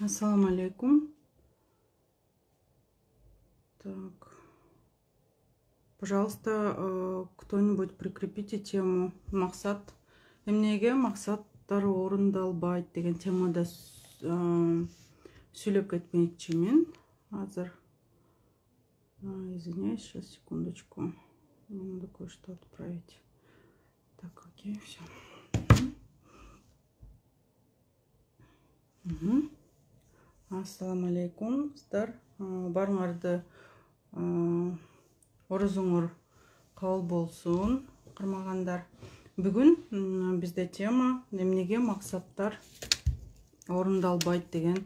Ассаламу алейкум. Так, пожалуйста, кто-нибудь прикрепите тему мақсат. Эмнеге мақсаттар орындалбайт деген темада сүйлөп кетмекчимин. Азыр. Извиняюсь, сейчас секундочку. Мне надо кое-что отправить. Так, окей, все. Ассаламу алейкум. Барыңарды орозуңур кабыл болсун, кырмагандар. Бүгүн бизде тема эмнеге максаттар орундалбайт деген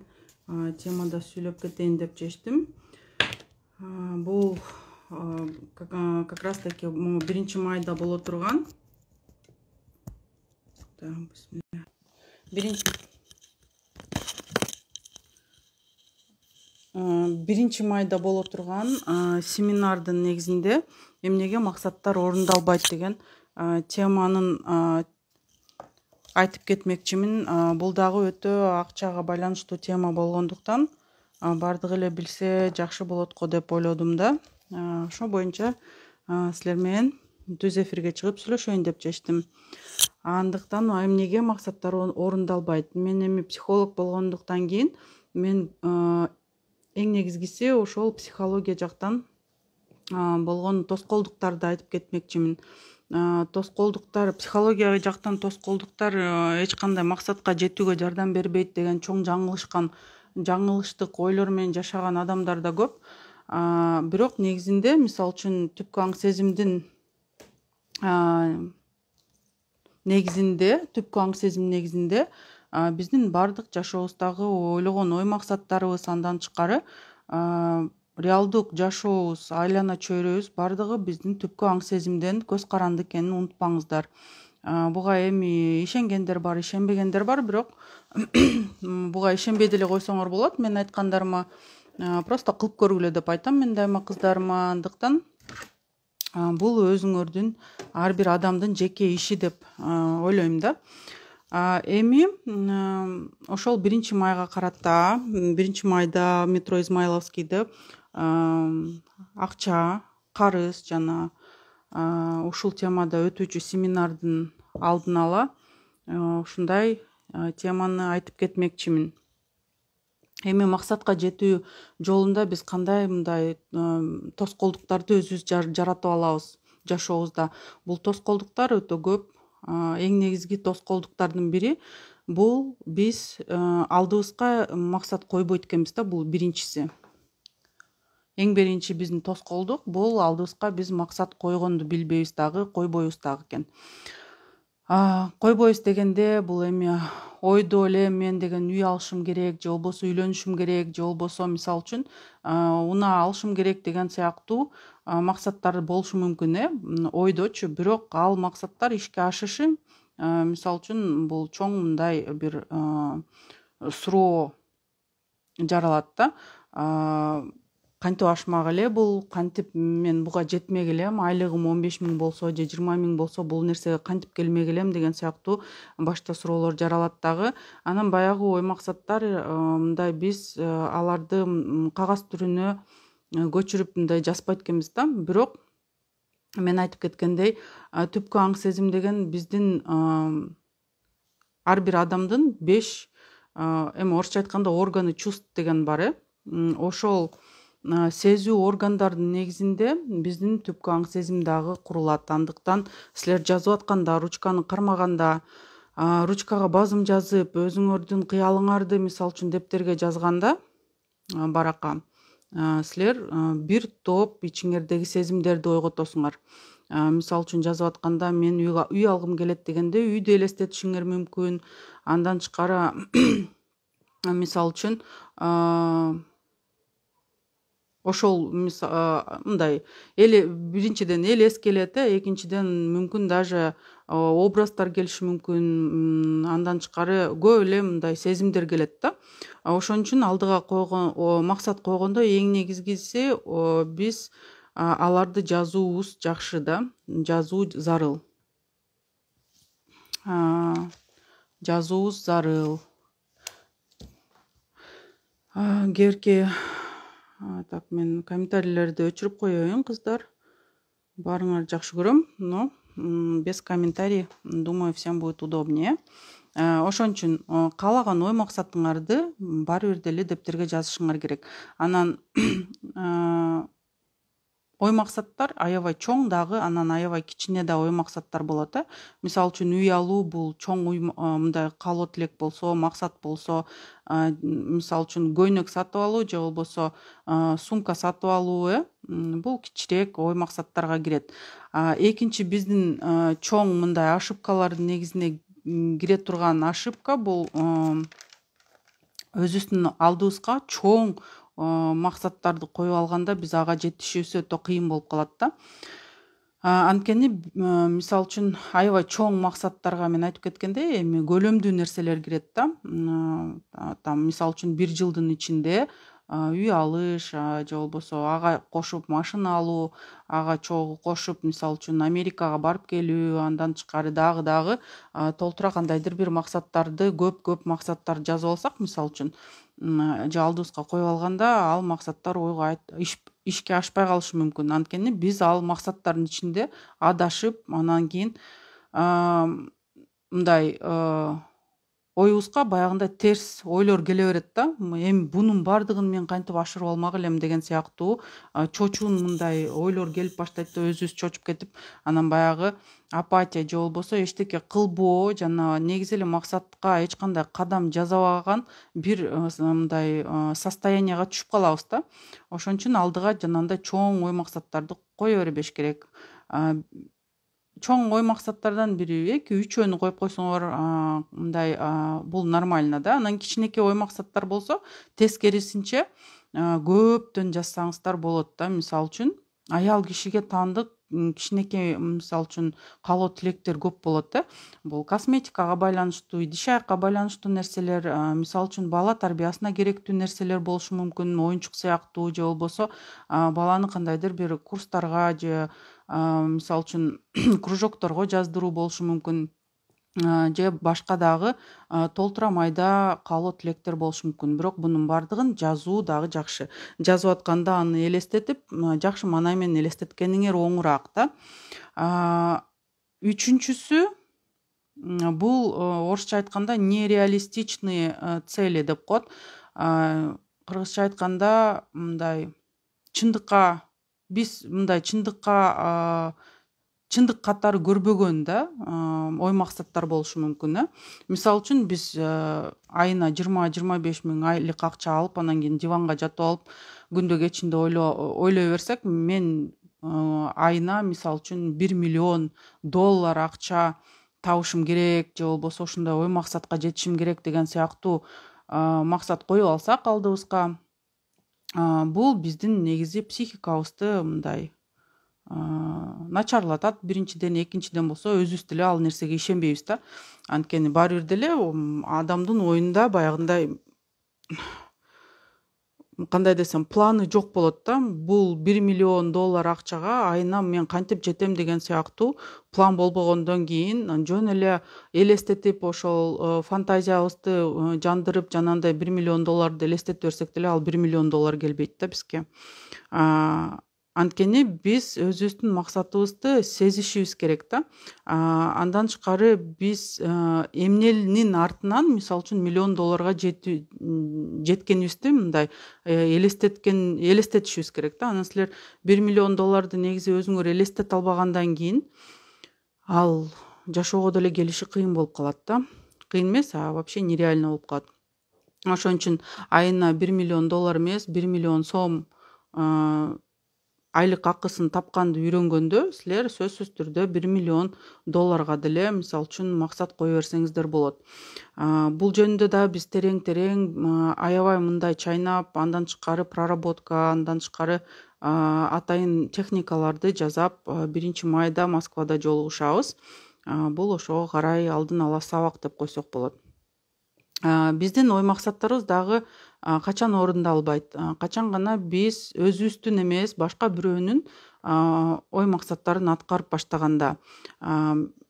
темада сүйлөп кетейин деп чечтим. Бул как раз таки 1 майда боло турган. Так, бисмилля. 1 майда боло турган семинардын негизинде эмнеге максаттар орундалбайт деген теманын айтып кетмекчимин. Бул дагы өтө акчага байланыштуу тема болгондуктан бардыгы эле билсе жакшы болот го деп ойлодум да. Ошо боюнча силер менен түз эфирге чыгып сүйлөшөйүн деп чечтим. Андыктан эмнеге максаттар орундалбайт? Мен эми психолог болгондуктан кийин мен эң негизгиси ошол психология жактан болгон тоскоолдуктарды айтып кетмекчимин. Тоскоолдуктар, психология жактан тоскоолдуктар эч кандай максатка жетүүгө жардам бербейт деген чоң жаңылыштык ойлор менен жашаган адамдар да көп. Бирок негизинде, мисалы үчүн, түпкү аң сезимдин негизинде биздин бардык жашообуздагы ойлогон ой максаттарыбыз, андан тышкары реалдык жашообуз, айлана чөйрөбүз бардыгы биздин түпкү аң сезимден көз каранды экенин унутпаңыздар. Буга эми ишенгендер бар, ишенбегендер бар, бирок буга ишенбей деле койсоңор болот. Мен айткандарыма просто кылып көргүлө деп айтам мен дайыма кыздарыма. Андыктан бул өзүңөрдүн, ар бир адамдын жеке иши деп ойлойм да. Эми ошол 1 майга карата, 1 майда метро Измайловскийде акча, карыз жана ушул темада өтүүчү семинардын алдын ала ушундай теманы айтып кетмекчимин. Эми максатка жетүү жолунда биз кандай мындай тоскоолдуктарды өзүбүз жаратып алабыз жашообузда? Бул тоскоолдуктар өтө көп. Эң негизги тоскоолдуктардын бири бул биз алдыбызга максат койбойт экенбиз да. Бул биринчиси. Эң биринчи биздин тоскоолдук бул алдыбызга биз максат койгонду билбейбиз дагы, койбойбуз дагы экен. Койбойбуз дегенде бул эми ойдо эле мен деген үй алышым керек, же болбосо үйлөнүшүм керек, же болбосо мисалы үчүн унаа алышым керек деген сыяктуу максаттар болушу мүмкүн, ойдочу. Бирок ал максаттар ишке ашышы, мисалы үчүн, бул чоң мындай бир суроо жаралат да. Кантип ашмак эле бул, кантип мен буга жетмек элем, айлыгым 15 000 болсо же 20 000 болсо бул нерсеге кантип келмек элем деген сыяктуу башта суроолор жаралат дагы. Анан баягы ой максаттар мындай биз аларды кагаз түрүнө көчүрүп мындай жазбайт экенбиз да. Бирок мен айтып кеткендей, түпкү аң сезим деген биздин ар бир адамдын 5 эми орусча айтканда органы чувств деген бар. Ошол сезүү органдардын негизинде биздин түпкү аң сезим дагы курулат. Андыктан силер жазып атканда, ручканы кармаганда, ручкага базым жазып, өзүңөрдүн кыялыңарды мисалы үчүн дептерге жазганда, барака силер бир топ ичиңердеги сезимдерди ойготосуңар. Мисалы үчүн жазып атканда мен үй алгым келет дегенде үйдү элестетишиңер мүмкүн. Андан тышкары мисалы үчүн ошол мындай биринчиден элес келет, экинчиден мүмкүн даже образдар келиши мүмкүн. Андан тышкары көп эле мындай сезимдер келет да. Ошон үчүн алдыга койгон максат койгондо эң негизгиси биз аларды жазуубуз жакшы да. Жазуу зарыл. Жазуубуз зарыл. Кээерки так мен комментарийлерди өчүрүп коеюн кыздар. Баарыңарды жакшы көрөм, но без комментарий, думаю, всем будет удобнее. Ошон үчүн каалаган ой максатыңарды баары бир деле дептерге жазышыңар керек. Анан ой максаттар аябай чоң дагы, анан аябай кичине да ой максаттар болот. Мисалы үчүн үй алуу бул чоң мындай каалоо тилек болсо, максат болсо, мисалы үчүн көйнөк сатып алуу же болбосо сумка сатып алуу, бул кичирээк ой максаттарга кирет. Экинчи биздин чоң мындай ошибкалардын негизине кире турган ошибка бул өзүбүздүн алдыбызга чоң максаттарды коюп алганда биз ага жетишибиз өтө кыйын болуп калат да. Анткени мисалы үчүн аябай чоң максаттарга мен айтып кеткендей эми көлөмдүү нерселер кирет да. Там мисалы үчүн 1 жылдын ичинде үй алыш же болбосо ага кошуп машина алуу, ага чогуу кошуп мисалы үчүн Америкага барып келүү, андан тышкары дагы толтура кандайдыр бир максаттарды көп максаттарды жазып алсак мисалы үчүн же алдыбызга коюп алганда ал максаттар ойго ишке ашпай калышы мүмкүн. Анткени биз ал максаттардын ичинде адашып, анан кийин мындай оюбузга баягындай терс ойлор келе берет да. Эми бунун баардыгын мен кантип ашырып алмак элем деген сыяктуу чочуун мындай ойлор келип баштайт да, өзүбүз чочуп кетип, анан баягы апатия же болбосо эчтеке кылбоо жана негизи эле максатка эч кандай кадам жасабаган бир мындай состоянияга түшүп калабыз да. Ошон үчүн алдыга жанагындай чоң ой максаттарды кое бербеш керек. Чоң ой максаттардан бири 2-3 коюп койсоңор мындай бул нормально да. Анан кичинекей ой максаттар болсо тескерисинче көптөн жазсаңыздар болот да. Мисалы үчүн аял кишиге таандык кичинекей мисалы үчүн каалоо тилектер көп болот да. Бул косметикага байланыштуу, идиш аякка байланыштуу нерселер, мисалы үчүн бала тарбиясына керектүү нерселер болушу мүмкүн, оюнчук сыяктуу же болбосо баланы кандайдыр бир курстарга же мисалы үчүн кружокторго жаздыруу болушу мүмкүн, же башка дагы толтура майда каалоо тилектер болушу мүмкүн. Бирок бунун баардыгын жазуу дагы жакшы. Жазып атканда аны элестетип, жакшы маанай менен элестеткениңер оңураак да. Үчүнчүсү бул орусча айтканда нереалистичные цели деп коет. Кыргызча айтканда мындай чындыкка биз мындай чындык катары көрбөгөн да ой максаттар болушу мүмкүн. Мисалы үчүн биз айына 20-25 миң айлык акча алып, анан кийин диванга жатып алып күндө кечинде ойлой берсек, мен айына мисалы үчүн 1 миллион доллар акча табышым керек же болбосо ушундай ой максатка жетишим керек деген сыяктуу максат коюп алсак алдыбызга, бул биздин негизи психикабызды мындай начарлатат биринчиден, экинчиден болсо өзүбүз деле ал нерсеге ишенбейбиз да. Анткени баары бир деле адамдын оюнда баягындай кандай десем планы жок болот да. Бул 1 миллион доллар акчага айына мен кантип жетем деген сыяктуу план болбогондон кийин жөн эле элестетип ошол фантазиябызды жандырып жанагындай 1 миллион долларды элестете берсек деле ал 1 миллион доллар келбейт да бизге. Анткени биз өзүбүздүн максатыбызды сезишибиз керек да. Андан тышкары биз эмненин артынан мисалы үчүн миллион долларга жеткенибизди мындай элестетишибиз керек да. Анан силер 1 миллион долларды негизи өзүңөр элестете албагандан кийин ал жашоого деле келиши кыйын болуп калат да. Кыйын эмес, вообще нереально болуп калат. Ошон үчүн айына 1 миллион доллар эмес, 1 миллион сом айлык акысын тапканды үйрөнгөндө силер сөзсүз түрдө 1 миллион долларга деле мисалы үчүн максат кое берсеңиздер болот. Бул жөнүндө да биз терең аябай мындай чайнап, андан тышкары проработка, андан тышкары атайын техникаларды жасап 1 майда Москвада жолугушабыз. Бул ошого карай алдын ала сабак деп койсок болот. Биздин ой максаттарыбыз дагы качан орундалбайт? Качан гана биз өзүбүздүн эмес, башка бирөөнүн ой максаттарын аткарып баштаганда.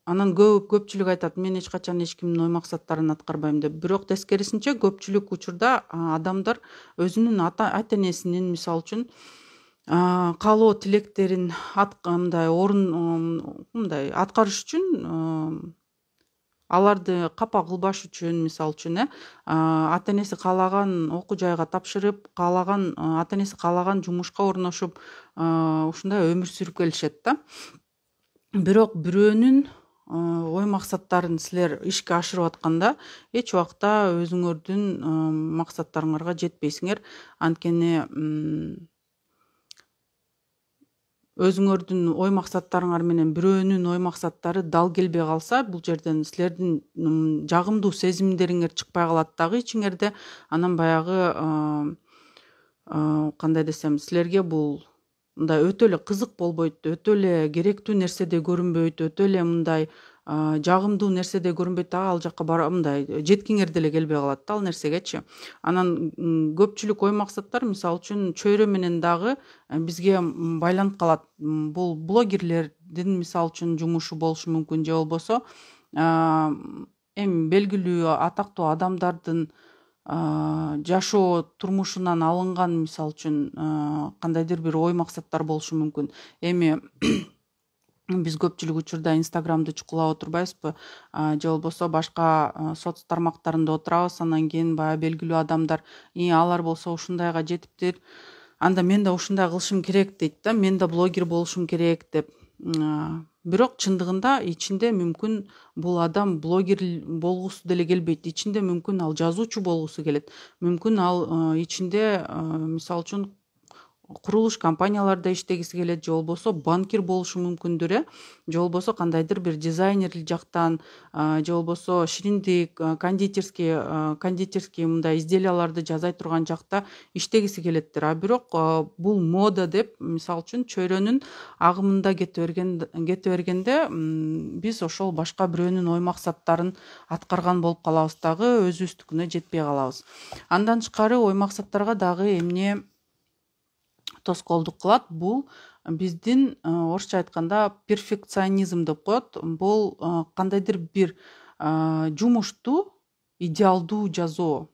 анан көпчүлүк айтат мен эч качан эч кимдин ой максаттарын аткарбайм деп. Бирок тескерисинче көпчүлүк учурда адамдар өзүнүн ата энесинин мисалы үчүн каалоо тилектерин мындай мындай аткарыш үчүн аларды капа кылбаш үчүн мисалы үчүн ата энеси каалаган окуу жайга тапшырып, каалаган ата энеси каалаган жумушка орношуп ушундай өмүр сүрүп келишет да. Бирок бирөөнүн ой максаттарын силер ишке ашырып атканда эч убакта өзүңөрдүн максаттарыңарга жетпейсиңер. Анткени өзүңөрдүн ой максаттарыңар менен бирөөнүн ой максаттары дал келбей калса, бул жерден силердин жагымдуу сезимдериңер чыкпай калат дагы ичиңерде. Анан баягы кандай десем, силерге бул мындай өтө эле кызык болбойт, өтө эле керектүү нерседей көрүнбөйт, өтө эле мындай жагымдуу нерседей көрүнбөйт дагы, ал жакка мындай жеткиңер деле келбей калат да ал нерсегечи. Анан көпчүлүк ой максаттар мисалы үчүн чөйрө менен дагы бизге байланып калат. Бул блогерлердин мисалы үчүн жумушу болушу мүмкүн, же болбосо эми белгилүү атактуу адамдардын жашоо турмушунан алынган мисалы үчүн кандайдыр бир ой максаттар болушу мүмкүн. Эми биз көпчүлүк учурда инстаграмды чукулап отурбайбызбы, же болбосо башка соц тармактарында отурабыз, анан кийин баягы белгилүү адамдар алар болсо ушундайга жетиптир, анда мен да ушундай кылышым керек дейт да, мен да блогер болушум керек деп. Бирок чындыгында ичинде мүмкүн бул адам блогер болгусу деле келбейт, ичинде мүмкүн ал жазуучу болгусу келет, мүмкүн ал ичинде мисалы үчүн курулуш компанияларда иштегиси келет, же болбосо банкир болушу мүмкүндүр, же болбосо кандайдыр бир дизайнерлик жактан, же болбосо шириндик, кондитерский мындай изделияларды жасай турган жакта иштегиси келеттир. Бирок бул мода деп мисалы үчүн чөйрөнүн агымында кете бергенде биз ошол башка бирөөнүн ой максаттарын аткарган болуп калабыз дагы, өзүбүздүкүнө жетпей калабыз. Андан тышкары ой максаттарга дагы эмне тоскоолдук кылат, бул биздин орусча айтканда перфекционизм деп коет. Бул кандайдыр бир жумушту идеалдуу жасоо.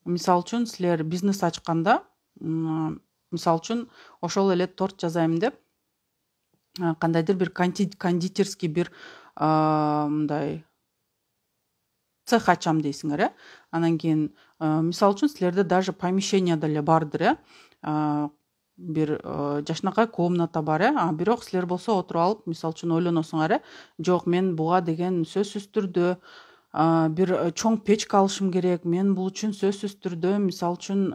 Мисалы үчүн силер бизнес ачканда, мисалы үчүн ошол эле торт жасайм деп кандайдыр бир кондитерский бир мындай цех ачам дейсиңер, анан кийин мисалы үчүн силерде даже помещение деле бардыр, бир жакшынакай комната бар, бирок силер болсо отуруп алып мисалы үчүн ойлоносуңар, жок мен буга деген сөзсүз түрдө бир чоң печка алышым керек, мен бул үчүн сөзсүз түрдө мисалы үчүн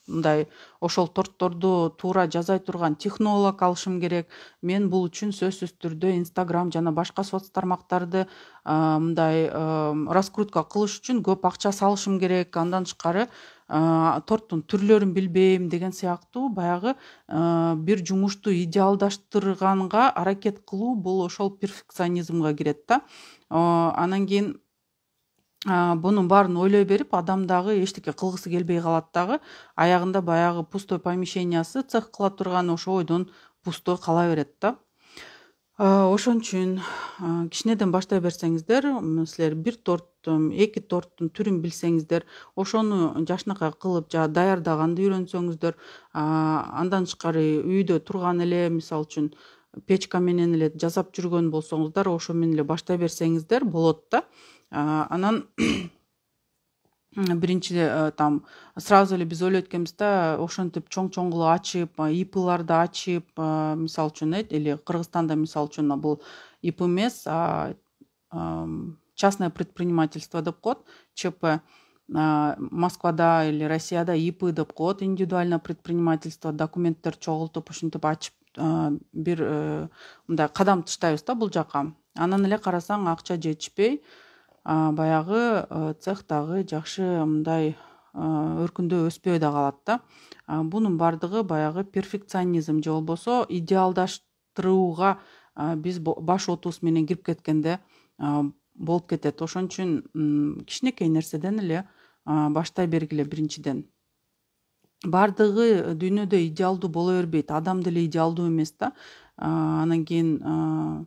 мындай ошол тортторду туура жасай турган технолог алышым керек, мен бул үчүн сөзсүз түрдө инстаграм жана башка соц тармактарды мындай раскрутка кылыш үчүн көп акча салышым керек, андан тышкары торттун түрлөрүн билбейм деген сыяктуу баягы бир жумушту идеалдаштырганга аракет кылуу, бул ошол перфекционизмге кирет да. Анан кийин бунун баарын ойлой берип адам дагы эчтеке кылгысы келбей калат дагы, аягында баягы пустой помещениясы цех кыла турган ошо ойдон пустой кала берет да. Ошон үчүн кичинеден баштай берсеңиздер, силер бир торттун, эки торттун түрүн билсеңиздер, ошону жакшынакай кылып даярдаганды үйрөнсөңүздөр, андан тышкары үйдө турган эле мисалы үчүн печка менен эле жасап жүргөн болсоңуздар, ошо менен эле баштай берсеңиздер болот да. Анан биринчи там сразу эле биз ойлойт экенбиз да, ошентип чоң кылып ачып, ИПларды ачып, мисалы үчүн эле Кыргызстанда мисалы үчүн бул ИП эмес, частное предпринимательство деп коет, ЧП. Москвада или Россияда ИП деп коет, индивидуальное предпринимательство, документтер чогултуп ушинтип ачып бир мындай кадам таштайбыз да бул жака. Анан эле карасаң акча жетишпей, баягы цех дагы жакшы мындай өркүндөп өспөй да калат да. Бунун бардыгы баягы перфекционизм же болбосо идеалдаштырууга биз баш отубуз менен кирип кеткенде болуп кетет. Ошон үчүн кичинекей нерседен эле баштай бергиле. Биринчиден бардыгы дүйнөдө идеалдуу боло бербейт, адам деле идеалдуу эмес да. Анан кийин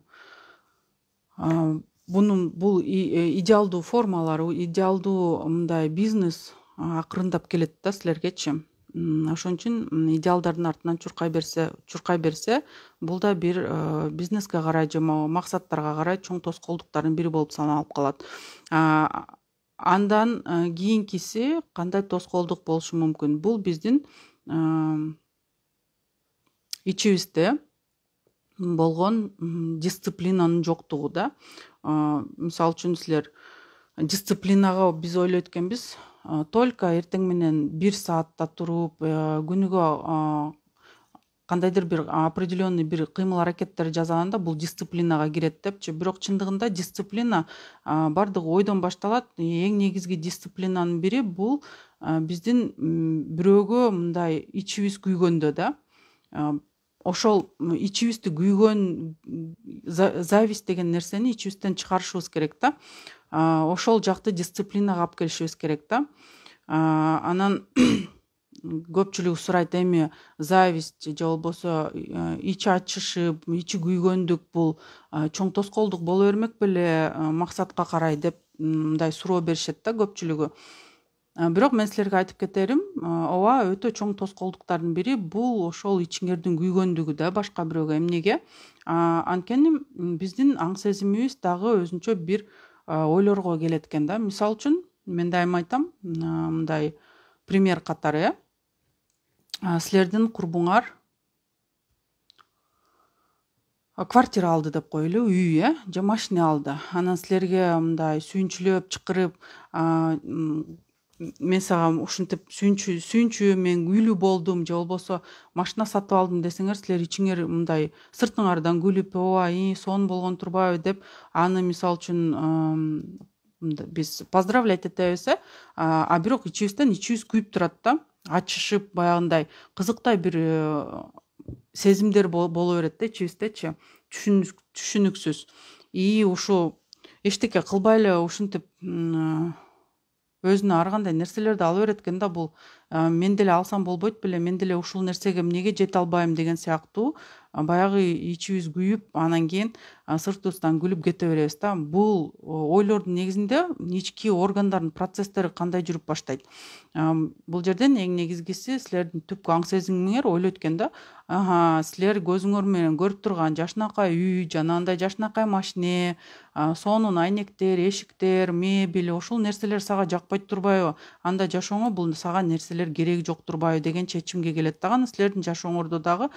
бул идеалдуу формалар, идеалдуу мындай бизнес акырындап келет да силергечи. Ошон үчүн идеалдардын артынан чуркай берсе, бул да бир бизнеске карай же максаттарга карай чоң тоскоолдуктардын бири болуп саналып калат. Андан кийинкиси кандай тоскоолдук болушу мүмкүн? Бул биздин ичибизде болгон дисциплинанын жоктугу да. Мисалы үчүн силер дисциплинага биз ойлойт экенбиз, только эртең менен 1 саатта туруп, күнүгө кандайдыр бир определенный бир кыймыл аракеттер жасаганда бул дисциплинага кирет депчи. Бирок чындыгында дисциплина бардыгы ойдон башталат. Эң негизги дисциплинанын бири бул биздин бирөөгө мындай ичибиз күйгөндө да, ошол ичибизди күйгөн зависть деген нерсени ичибизден чыгарышыбыз керек да. Ошол жакты дисциплинага алып келишибиз керек да. Анан көпчүлүгү сурайт, эми зависть же болбосо ичи ачышып, ичи күйгөндүк бул чоң тоскоолдук боло бермек беле максатка карай деп мындай суроо беришет да көпчүлүгү. Бирок мен силерге айтып кетерим, ооба, өтө чоң тоскоолдуктардын бири бул ошол ичиңердин күйгөндүгү да башка бирөөгө. Эмнеге? Анткени биздин аң сезимибиз дагы өзүнчө бир ойлорго келет экен да. Мисалы үчүн мен дайыма айтам, мындай пример катары, силердин курбуңар квартира алды деп коелу, үй, же машина алды. Анан силерге мындай сүйүнчүлөп чакырып, мен сага ушинтип сүйүнчү, мен үйлүү болдум же болбосо машина сатып алдым десеңер, силер ичиңер мындай сыртыңардан күлүп, ооба, сонун болгон турбайбы деп аны мисалы үчүн биз поздравлять этебиз, бирок ичибиз күйүп турат да, ачышып, баягындай кызыктай бир сезимдер боло берет да ичибиздечи, түшүнүксүз. Ушу эчтеке кылбай эле ушинтип өзүнө ар кандай нерселерди ала берет экен да. Бул мен деле алсам болбойт беле, мен деле ушул нерсеге эмнеге жете албайм деген сыяктуу баягы ичибиз күйүп, анан кийин сыртыбыздан күлүп кете беребиз да. Бул ойлордун негизинде ички органдардын процесстери кандай жүрүп баштайт? Бул жерден эң негизгиси силердин түпкү аң сезимиңер ойлойт экен да. Силер көзүңөр менен көрүп турган жашынакай үй, жанагындай жашынакай машине, сонун айнектер, эшиктер, мебель, ошол нерселер сага жакпайт турбайбы? Анда жашооңо бул сага нерселер кереги жок турбайбы деген чечимге келет дагы. Силердин жашооңордо дагы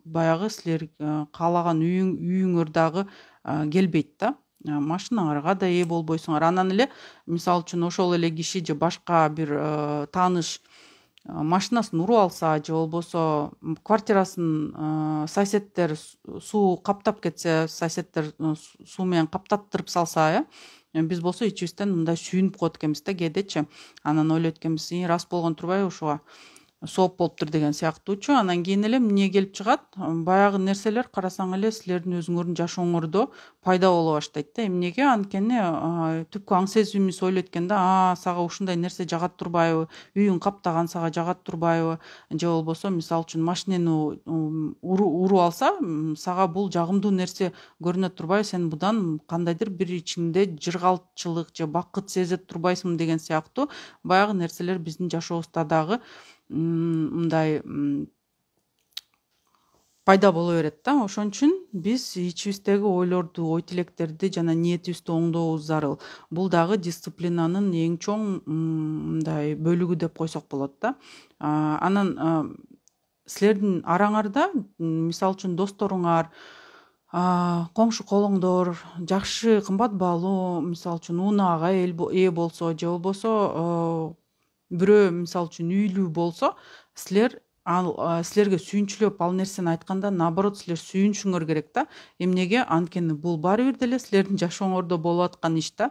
баягы силер каалаган үйүңөр дагы келбейт да. Машинаңарга да ээ болбойсуңар. Анан эле мисалы үчүн ошол эле киши же башка бир тааныш машинасын уруп алса же болбосо квартирасын соседтер суу каптап кетсе, соседтер суу менен каптаттырып салса, биз болсо ичибизден мындай сүйүнүп коет экенбиз да кээдечи. Анан ойлойт экенбиз, рас болгон турбайбы ушуга сооп болуптур деген сыяктуучу. Анан кийин эле эмне келип чыгат? Баягы нерселер карасаң эле силердин өзүңөрдүн жашооңордо пайда боло баштайт да. Эмнеге? Анткени түпкү аң сезимибиз ойлойт экен да, сага ушундай нерсе жагат турбайбы? Үйүң каптаган сага жагат турбайбы? Же болбосо мисалы үчүн машинени уруп алса, сага бул жагымдуу нерсе көрүнөт турбайбы? Сен будан кандайдыр бир ичиңде жыргалтчылык же бакыт сезет турбайсыңбы деген сыяктуу баягы нерселер биздин жашообузда дагы мындай пайда боло берет да. Ошон үчүн биз ичибиздеги ойлорду, ой тилектерди жана ниетибизди оңдообуз зарыл. Бул дагы дисциплинанын эң чоң мындай бөлүгү деп койсок болот да. Анан силердин араңарда мисалы үчүн досторуңар, коңшу колоңдор жакшы кымбат баалуу мисалы үчүн унаага ээ болсо же болбосо бирөө мисалы үчүн үйлүү болсо, силер силерге сүйүнчүлөп ал нерсени айтканда, наоборот, силер сүйүнүшүңөр керек да. Эмнеге? Анткени бул баары бир деле силердин жашооңордо болуп аткан иш да.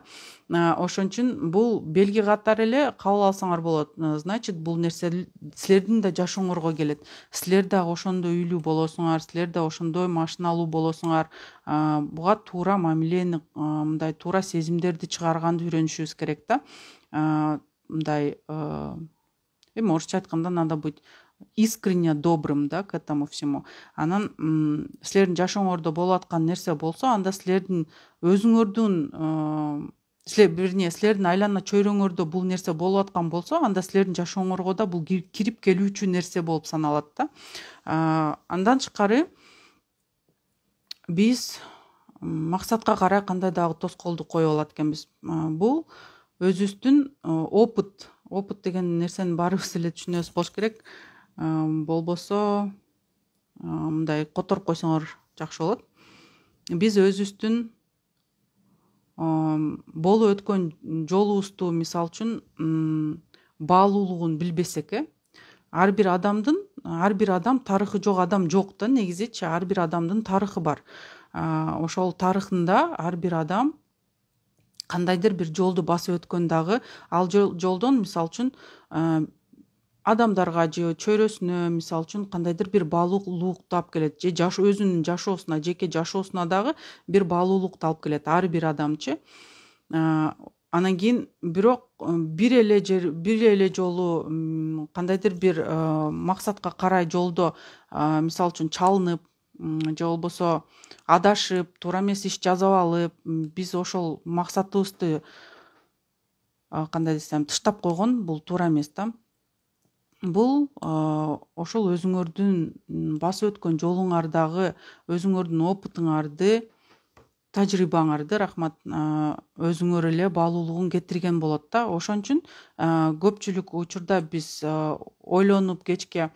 Ошон үчүн бул белги катары эле кабыл алсаңар болот. Значит, бул нерсе силердин да жашооңорго келет. Силер дагы ошондой үйлүү болосуңар, силер да ошондой машиналуу болосуңар. Буга туура мамилени, мындай туура сезимдерди чыгарганды үйрөнүшүбүз керек да. Мындай эми орусча айтканда надо быть искренне добрым да к этому всему. Анан силердин жашооңордо болуп аткан нерсе болсо, анда силердин өзүңөрдүн силердин айлана чөйрөңөрдө бул нерсе болуп аткан болсо, анда силердин жашооңорго да бул кирип келүүчү нерсе болуп саналат да. Андан тышкары биз максатка карай кандай дагы тоскоолдук кое алат экенбиз. Бул өзүбүздүн опыт деген нерсени баарыбыз эле түшүнөбүз болуш керек. Болбосо мындай которуп койсоңор жакшы болот. Биз өзүбүздүн болуп өткөн жолубузду мисалы үчүн баалуулугун билбесек, ар бир адам тарыхы жок адам жок да, негизичи ар бир адамдын тарыхы бар. Ошол тарыхында ар бир адам кандайдыр бир жолду басып өткөн дагы, ал жолдон мисалы үчүн адамдарга же чөйрөсүнө мисалы үчүн кандайдыр бир баалуулукту алып келет, же өзүнүн жашоосуна, жеке жашоосуна дагы бир баалуулукту алып келет ар бир адамчы. Анан кийин бирок бир эле жолу кандайдыр бир максатка карай жолдо мисалы үчүн чалынып же болбосо адашып, туура эмес иш жасап алып, биз ошол максатыбызды кандай десем тыштап койгон бул туура эмес да. Бул ошол өзүңөрдүн басып өткөн жолуңардагы өзүңөрдүн опытыңарды, тажрыйбаңарды өзүңөр эле баалуулугун кетирген болот да. Ошон үчүн көпчүлүк учурда биз ойлонуп кечке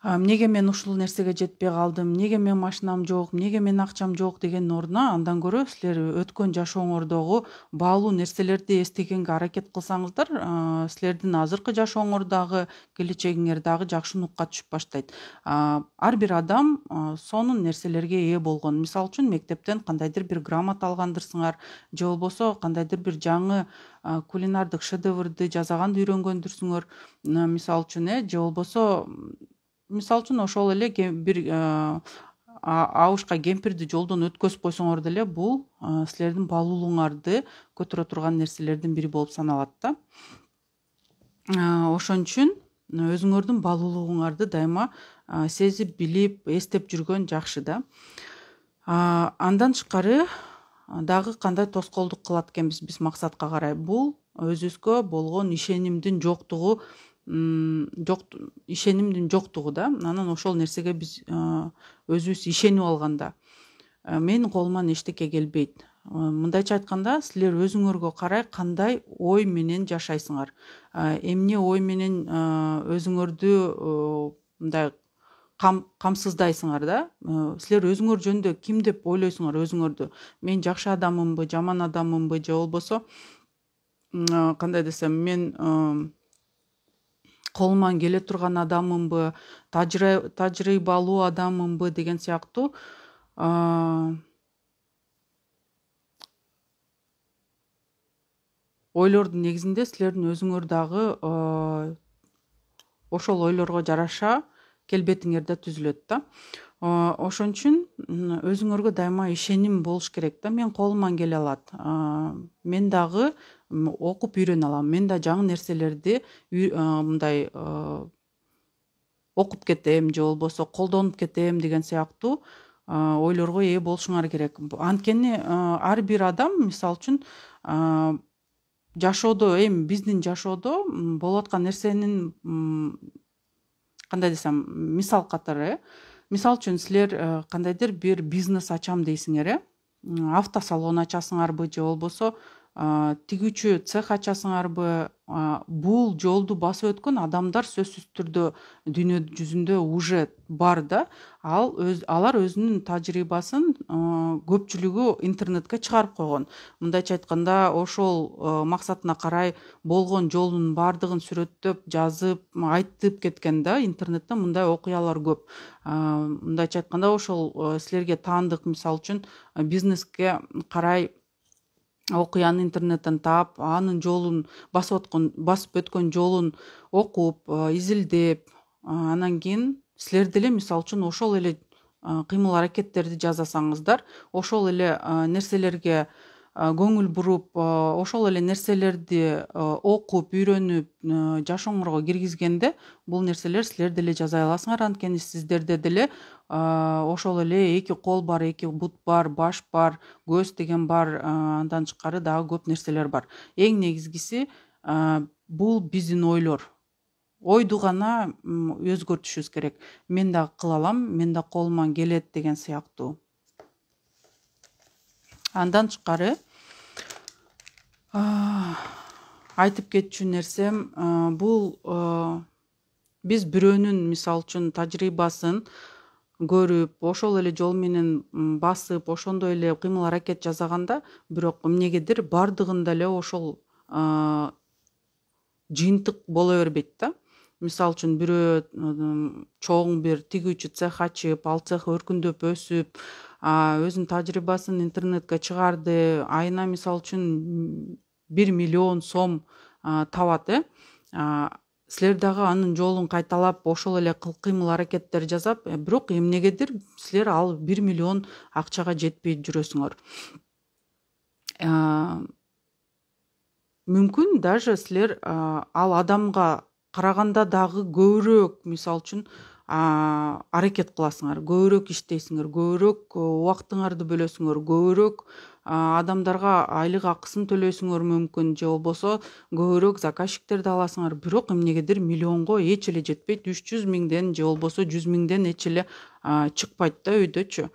эмнеге мен ушул нерсеге жетпей калдым, эмнеге менин машинам жок, эмнеге менин акчам жок дегендин ордуна андан көрө силер өткөн жашооңордогу баалуу нерселерди эстегенге аракет кылсаңыздар, силердин азыркы жашооңордагы келечегиңер дагы жакшы нукка түшүп баштайт. Ар бир адам сонун нерселерге ээ болгон. Мисалы үчүн мектептен кандайдыр бир грамота алгандырсыңар, же болбосо кандайдыр бир жаңы кулинардык шедеврди жасаганды үйрөнгөндүрсүңөр, мисалы үчүн, же болбосо мисалы үчүн ошол эле бир абышка кемпирди жолдон өткөзүп койсоңор деле бул силердин баалуулугуңарды көтөрө турган нерселердин бири болуп саналат да. Ошон үчүн өзүңөрдүн баалуулугуңарды дайыма сезип, билип, эстеп жүргөн жакшы да. Андан тышкары дагы кандай тоскоолдук кылат экенбиз биз максатка карай? Бул өзүбүзгө болгон ишенимдин жоктугу да. Анан ошол нерсеге биз өзүбүз ишенип алганда менин колуман эчтеке келбейт. Мындайча айтканда, силер өзүңөргө карай кандай ой менен жашайсыңар, эмне ой менен өзүңөрдү мындай камсыздайсыңар да. Силер өзүңөр жөнүндө ким деп ойлойсуңар өзүңөрдү? Мен жакшы адаммынбы, жаман адаммынбы, же болбосо кандай десем, мен колуман келе турган адаммынбы, тажрыйбалуу адаммынбы деген сыяктуу ойлордун негизинде силердин өзүңөр дагы ошол ойлорго жараша келбетиңерде түзүлөт да. Ошон үчүн өзүңөргө дайыма ишеним болуш керек да. Мен колуман келе алат. Мен дагы окуп үйрөнө алам. Мен да жаңы нерселерди мындай окуп кетем, же болбосо колдонуп кетем деген сыяктуу ойлорго ээ болушуңар керек. Анткени ар бир адам мисалы үчүн жашоодо, эми биздин жашоодо болуп аткан нерсенин кандай десем, мисал катары, мисалы үчүн силер кандайдыр бир бизнес ачам дейсиңер, автосалон ачасыңарбы, же болбосо тигүүчү цех ачасыңарбы, бул жолду басып өткөн адамдар сөзсүз түрдө дүйнө жүзүндө уже бар да. Алар өзүнүн тажрыйбасын көпчүлүгү интернетке чыгарып койгон. Мындайча айтканда, ошол максатына карай болгон жолдун баардыгын сүрөттөп, жазып, айтып кеткен да. Интернетте мындай окуялар көп. Мындайча айтканда, ошол силерге таандык, мисалы үчүн бизнеске карай окуяны интернеттен таап, анын жолун басып өткөн жолун окуп, изилдеп, анан кийин силер деле мисалы үчүн ошол эле кыймыл аракеттерди жасасаңыздар, ошол эле нерселерге көңүл буруп ошол эле нерселерди окуп үйрөнүп жашооңорго киргизгенде бул нерселер силер деле жасай аласыңар. Анткени сиздерде деле ошол эле эки кол бар, эки бут бар, баш бар, көз деген бар, андан тышкары дагы көп нерселер бар. Эң негизгиси бул биздин ойлор. Ойду гана өзгөртүшүбүз керек. Мен дагы кыла алам, мен да колуман келет деген сыяктуу. Андан тышкары айтып кетчү нерсем бул биз бирөөнүн мисалы үчүн тажрыйбасын көрүп, ошол эле жол менен басып, ошондой эле кыймыл аракет жасаганда, бирок эмнегедир бардыгында эле ошол жыйынтык боло бербейт да. Мисалы үчүн бирөө чоң бир тигүүчү цех ачып, ал цех өркүндөп өсүп, өзүнүн тажрыйбасын интернетке чыгарды, айына мисалы үчүн 1 миллион сом табат. Силер дагы анын жолун кайталап, ошол эле кыймыл аракеттер жасап, бирок эмнегедир силер ал 1 миллион акчага жетпей жүрөсүңөр. Мүмкүн даже силер ал адамга караганда дагы көбүрөөк, мисалы үчүн аракет кыласыңар, көбүрөөк иштейсиңер, көбүрөөк убактыңарды бөлөсүңөр, көбүрөөк адамдарга айлык акысын төлөйсүңөр мүмкүн, же болбосо көбүрөөк заказчиктерди аласыңар. Бирок эмнегедир миллионго эч эле жетпейт, 300 миңден же болбосо 100 миңден эч эле чыкпайт да өйдөчү.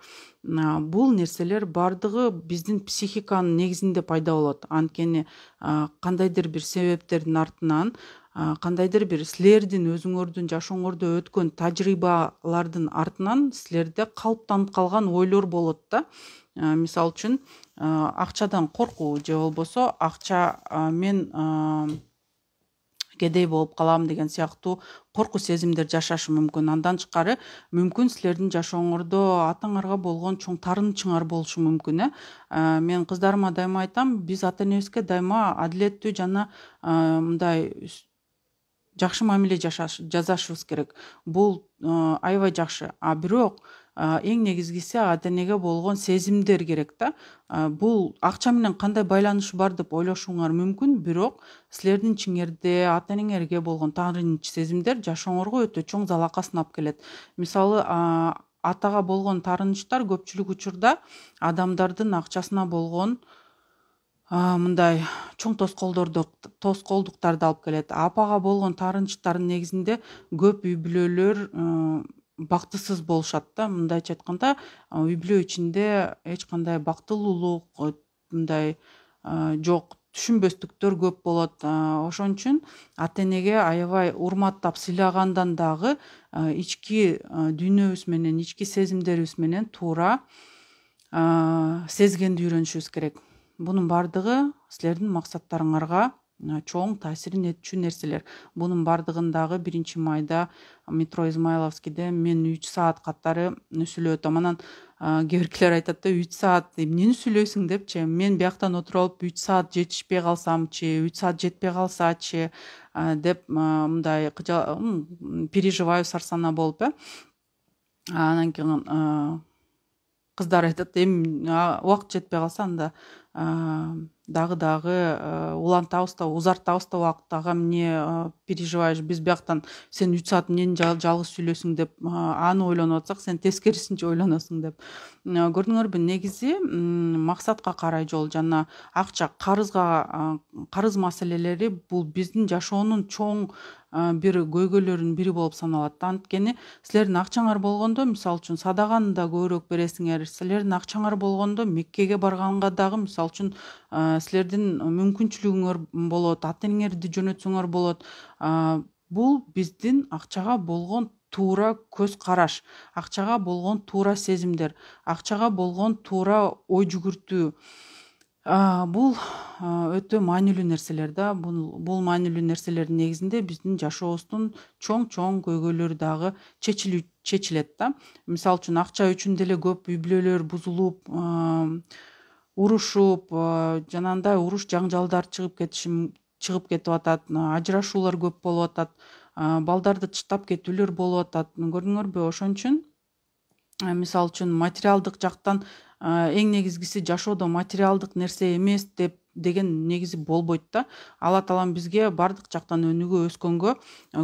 Бул нерселер бардыгы биздин психиканын негизинде пайда болот. Анткени кандайдыр бир себептердин артынан, кандайдыр бир силердин өзүңөрдүн жашооңордо өткөн тажрыйбалардын артынан силерде калыптанып калган ойлор болот да. Мисалы үчүн акчадан коркуу, же болбосо акча мен кедей болуп калам деген сыяктуу коркуу сезимдер жашашы мүмкүн. Андан тышкары мүмкүн силердин жашооңордо атаңарга болгон чоң таарынычыңар болушу мүмкүн. Мен кыздарыма дайыма айтам, биз ата энебизге дайыма адилеттүү жана мындай жакшы мамиле жасашыбыз керек. Бул аябай жакшы. Бирок эң негизгиси ата энеге болгон сезимдер керек да. Бул акча менен кандай байланышы бар деп ойлошуңар мүмкүн, бирок силердин ичиңерде ата энеңерге болгон тааныч сезимдер жашооңорго өтө чоң залакасын алып келет. Мисалы, атага болгон таарынычтар көпчүлүк учурда адамдардын акчасына болгон мындай чоң тоскоолдуктарды алып келет. Апага болгон таарынычтардын негизинде көп үй бүлөлөр бактысыз болушат да. Мындайча айтканда, үй бүлө ичинде эч кандай бактылуулук мындай жок, түшүнбөстүктөр көп болот. Ошон үчүн ата энеге аябай урматтап сыйлагандан дагы ички дүйнөбүз менен, ички сезимдерибиз менен туура сезгенди үйрөнүшүбүз керек. Бунун бардыгы силердин максаттарыңарга чоң таасирин этчү нерселер. Бунун бардыгындагы 1 майда метро Измайловскийде мен 3 саат катары сүйлөп атам. Анан кээ биркилер айтат да, 3 саат эмнени сүйлөйсүң депчи. Мен бияктан отуруп алып 3 саат жетишпей калсамчы, 3 саат жетпей калсачы деп мындай переживаю, сарсана болуп. Анан кийин кыздар айтат, эми убакыт жетпей калса анда дагы улантабыз да, узартабыз да убакытты. Ага эмне переживаешь, биз бияктан сен 3 саат эмнени жалгыз сүйлөсүң деп аны ойлонуп атсак, сен тескерисинче ойлоносуң деп. Көрдүңөрбү, негизи максатка карай жол жана акча, карыз маселелери бул биздин жашоонун чоң бир көйгөйлөрүнүн бири болуп саналат. Анткени силердин акчаңар болгондо, мисалы үчүн садаганы да көбүрөөк бересиңер. Силердин акчаңар болгондо Меккеге барганга дагы, мисалы үчүн силердин мүмкүнчүлүгүңөр болот, ата энеңерди жөнөтсөңөр болот. Бул биздин акчага болгон туура көз караш, акчага болгон туура сезимдер, акчага болгон туура ой жүгүртүү. Бул өтө маанилүү нерселер да. Бул маанилүү нерселердин негизинде биздин жашообуздун чоң көйгөйлөрү дагы чечилет да. Мисалы үчүн акча үчүн деле көп үй бүлөлөр бузулуп, урушуп, жанагындай уруш жаңжалдар чыгып кетип атат, ажырашуулар көп болуп атат, балдарды таштап кетүүлөр болуп атат. Көрдүңөрбү? Ошон үчүн мисалы үчүн материалдык жактан эң негизгиси жашоодо материалдык нерсе эмес деген негизи болбойт да. Алла таалам бизге бардык жактан өнүгүп өскөнгө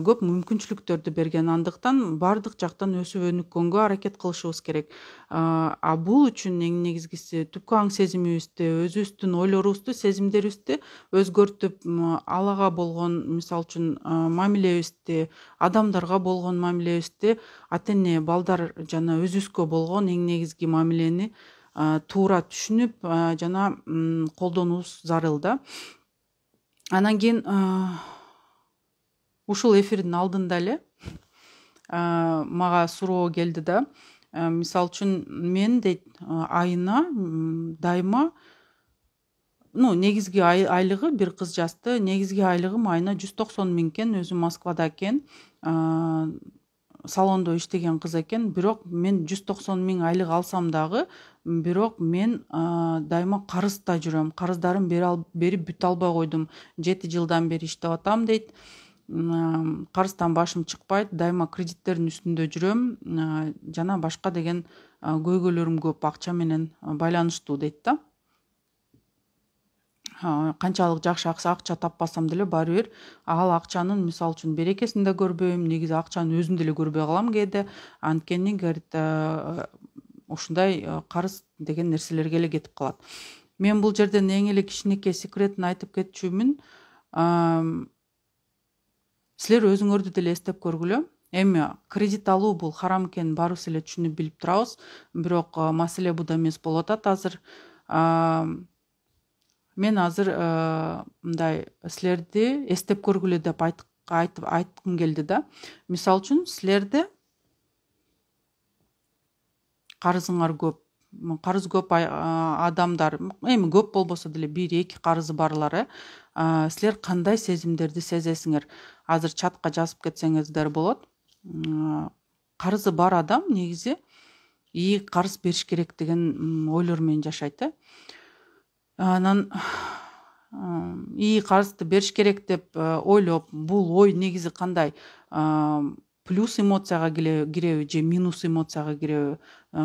көп мүмкүнчүлүктөрдү берген. Андыктан бардык жактан өсүп өнүккөнгө аракет кылышыбыз керек. Бул үчүн эң негизгиси түпкү аң сезимибизди, өзүбүздүн ойлорубузду, сезимдерибизди өзгөртүп, Аллага болгон мисалы үчүн мамилебизди, адамдарга болгон мамилебизди, ата эне, балдар жана өзүбүзгө болгон эң негизги мамилени туура түшүнүп жана колдонуубуз зарыл да. Анан кийин ушул эфирдин алдында эле мага суроо келди да. Мисалы үчүн мен дейт айына дайыма негизги айлыгы, бир кыз жазды, негизги айлыгым айына 190 000 экен, өзү Москвада экен, салондо иштеген кыз экен. Бирок мен 190 000 айлык алсам дагы, бирок мен дайыма карызда жүрөм. Карыздарым берип бүтө албай койдум. 7 жылдан бери иштеп атам дейт. Карыздан башым чыкпайт, дайыма кредиттердин үстүндө жүрөм жана башка деген көйгөйлөрүм көп, акча менен байланыштуу дейт да. Канчалык жакшы акча таппасам деле баары бир ал акчанын мисалы үчүн берекесин да көрбөйм, негизи акчанын өзүн деле көрбөй калам кээде. Анткени ушундай карыз деген нерселерге эле кетип калат. Мен бул жерден эң эле кичинекей секретин айтып кетчүмүн. Силер өзүңөрдү деле эстеп көргүлө. Эми кредит алуу бул харам экенин баарыбыз эле түшүнүп билип турабыз. Бирок маселе буда эмес болуп атат азыр. Мен азыр мындай силерди эстеп көргүлө деп айткым келди да. Мисалы үчүн силерде карызыңар көп. Карыз көп адамдар, эми көп болбосо деле 1-2 карызы барлар, силер кандай сезимдерди сезесиңер? Азыр чатка жазып кетсеңиздер болот. Карызы бар адам негизи ии карыз бериш керек деген ойлор менен жашайт. Анан ии карызды бериш керек деп ойлоп, бул ой негизи кандай? Плюс эмоцияга киреби же минус эмоцияга киреби?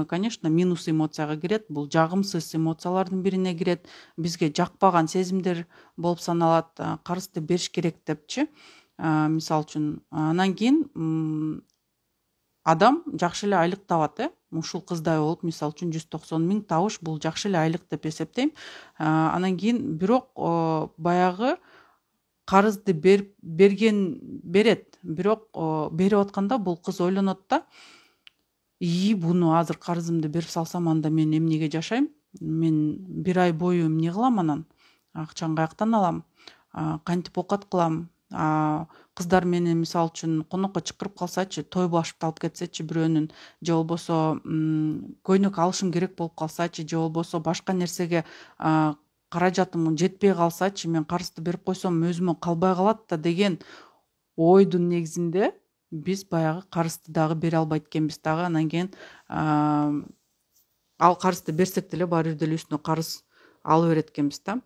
Конечно, минус эмоцияга кирет. Бул жагымсыз эмоциялардын бирине кирет. Бизге жакпаган сезимдер болуп саналат. Карызды бериш керек депчи. Мисалы үчүн, анан кийин адам жакшы эле айлык табат, ушул кыздай болуп, мисалы үчүн 190 000 табыш бул жакшы эле айлык деп эсептейм. Анан кийин бирок баягы карызды берет, бирок берип атканда бул кыз ойлонот да, буну азыр карызымды берип салсам, анда мен эмнеге жашайм? Мен бир ай бою эмне кылам анан? Акчаны каяктан алам? Кантип оокат кылам? Кыздар менен мисалы үчүн конокко чакырып калсачы, той башып алып кетсечи бирөөнүн, же болбосо көйнөк алышым керек болуп калсачы, же болбосо башка нерсеге каражатым жетпей калсачы, мен карызды берип койсом өзүмө калбай калат да деген ойдун негизинде биз баягы карызды дагы бере албайт экенбиз дагы. Анан кийин ал карызды берсек деле баары бир деле үстүнө карыз ала берет экенбиз да.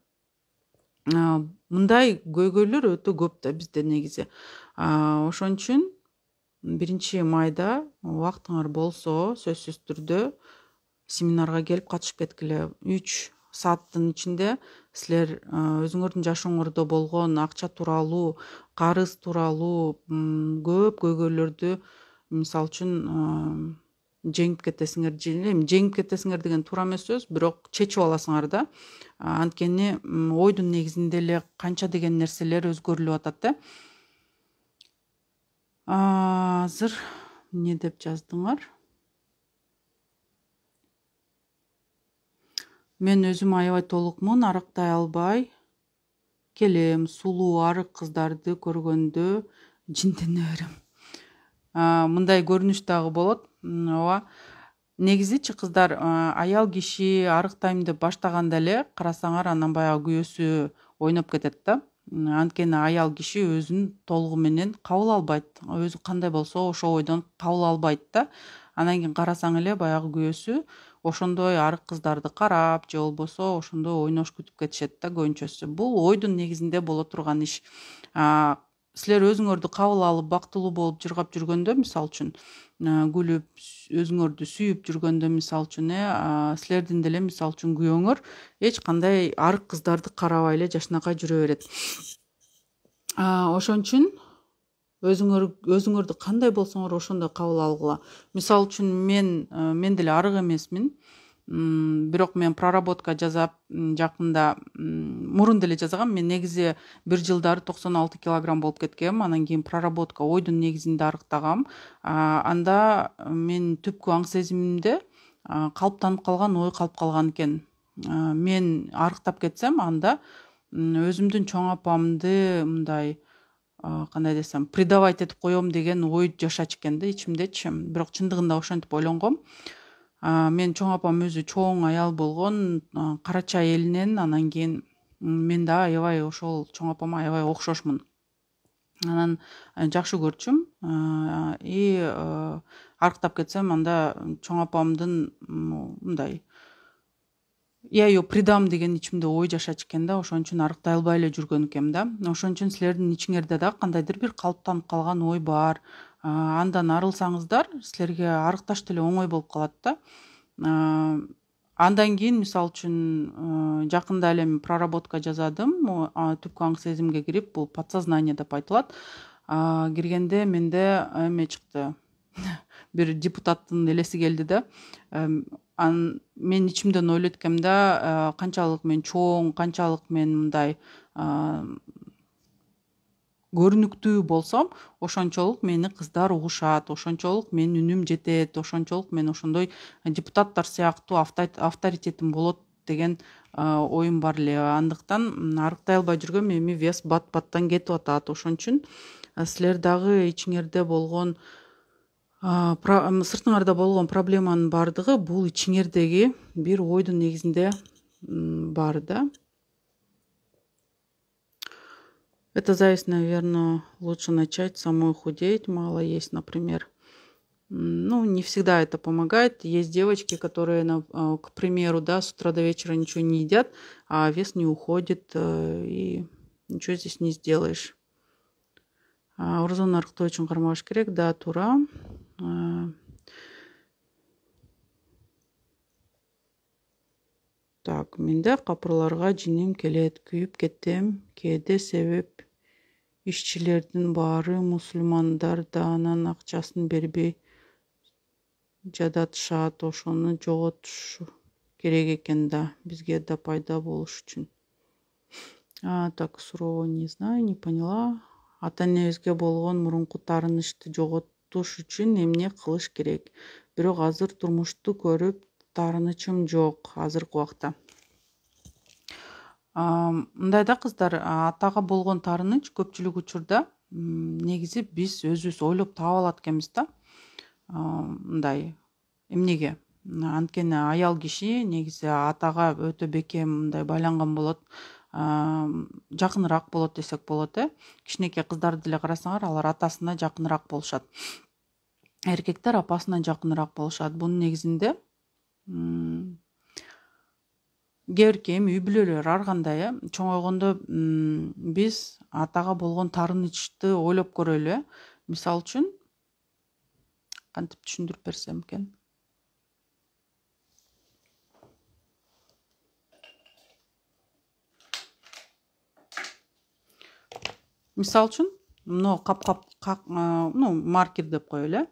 Мындай көйгөйлөр өтө көп да бизде негизи. Ошон үчүн 1 майда убактыңар болсо, сөзсүз түрдө семинарга келип катышып кеткиле. 3 сааттын ичинде силер өзүңөрдүн жашооңордо болгон акча тууралуу, карыз тууралуу көп көйгөйлөрдү мисалы үчүн жеңип кетесиңер. Жеңип кетесиңер деген туура эмес сөз, бирок чечип аласыңар да. Анткени ойдун негизинде эле канча деген нерселер өзгөрүлүп атат. Азыр эмне деп жаздыңар? Мен өзүм аябай толукмун, арыктай албай келем. Сулуу арык кыздарды көргөндө жиндене берем. Мындай көрүнүш дагы болот. Ооба. Негизичи кыздар аял киши арыктайм деп баштаганда эле карасаңар, анан баягы күйөөсү ойноп кетет да. Анткени аял киши өзүн толугу менен кабыл албайт. Өзү кандай болсо ошол ойдон кабыл албайт да. Анан кийин карасаң эле баягы күйөөсү ошондой арык кыздарды карап, же болбосо ошондой ойнош күтүп кетишет да көбүнчөсү. Бул ойдун негизинде боло турган иш. силер өзүңөрдү кабыл алып бактылуу болуп жыргап жүргөндө, мисалы үчүн күлүп өзүңөрдү сүйүп жүргөндө, мисалы үчүн силердин деле мисалы үчүн күйөөңөр эч кандай арык кыздарды карабай эле жашынакай жүрө берет. Ошон үчүн өзүңөрдү кандай болсоңор ошондой кабыл алгыла. Мисалы үчүн мен деле арык эмесмин. Бирок мен проработка жасап жакында мурун деле жасагам. Мен негизи бир жылдары 96 килограмм болуп кеткем. Анан кийин проработка ойдун негизинде арыктагам. Анда мен түпкү аң сезимимде калыптанып калган ой калып калган экен. Мен арыктап кетсем, анда өзүмдүн чоң апамды мындай кандай десем предавать этип коем деген ой жашачу экен да ичимдечи. Бирок чындыгында ошентип ойлонгом. Мен чоң апам өзү чоң аял болгон, карача элинен. Анан кийин мен да аябай ошол чоң апама аябай окшошмун. Анан жакшы көрчүм. И арыктап кетсем, анда чоң апамдын мындай я ее предам деген ичимде ой жашачу экен да. Ошон үчүн арыктай албай эле жүргөн экем да. Ошон үчүн силердин ичиңерде да кандайдыр бир калыптанып калган ой бар. Андан арылсаңыздар, силерге арыкташ деле оңой болуп калат да. Андан кийин мисалы үчүн жакында эле мен проработка жасадым. Түпкү аң сезимге кирип, бул подсознание деп айтылат. Киргенде менде эме чыкты. Бир депутаттын элеси келди да. Мен ичимден ойлойт экем да, канчалык мен чоң, канчалык мен мындай көрүнүктүү болсом, ошончолук мени кыздар угушат, ошончолук менин үнүм жетет, ошончолук мен ошондой депутаттар сыяктуу авторитетим болот деген оюм бар эле. Андыктан арыктай албай жүргөм, эми вес бат-баттан кетип атат. Ошон үчүн силер дагы ичиңерде болгон сыртыңарда болгон проблеманын бардыгы бул ичиңердеги бир ойдун негизинде бар да. Это зависть, наверное, лучше начать самой худеть, мало есть, например. Не всегда это помогает. Есть девочки, которые, к примеру, да, с утра до вечера ничего не едят, а вес не уходит, и ничего здесь не сделаешь. Орзон арыкты үчүн кармаш керек, да, туура. Так, менде капырларга жиним келет, күйүп кеттим. Кээде себеп ишчилердин баары мусулмандар да анан акчасын бербей жадатышат, ошону жоготуш керек экен да, бизге да пайда болуш үчүн. Так, суроо не знаю, не поняла. Ата-энебизге болгон мурунку таарынычты жоготуш үчүн эмне кылыш керек? Бирок азыр турмушту көрүп таарынычым жок азыркы убакта. Мындай да кыздар, атага болгон таарыныч көпчүлүк учурда негизи биз өзүбүз ойлоп таап алат экенбиз да. Мындай эмнеге? Анткени аял киши негизи атага өтө бекем мындай байланган болот, жакыныраак болот десек болот. Кичинекей кыздарды деле карасаңар, алар атасына жакыныраак болушат. Эркектер апасына жакыныраак болушат. Бунун негизинде кээ бирки эми үй бүлөлөр ар кандай чоңойгондо биз атага болгон таарынычты ойлоп көрөлү. Мисалы үчүн кантип түшүндүрүп берсем экен? Мисалы үчүн мына маркер деп коелу.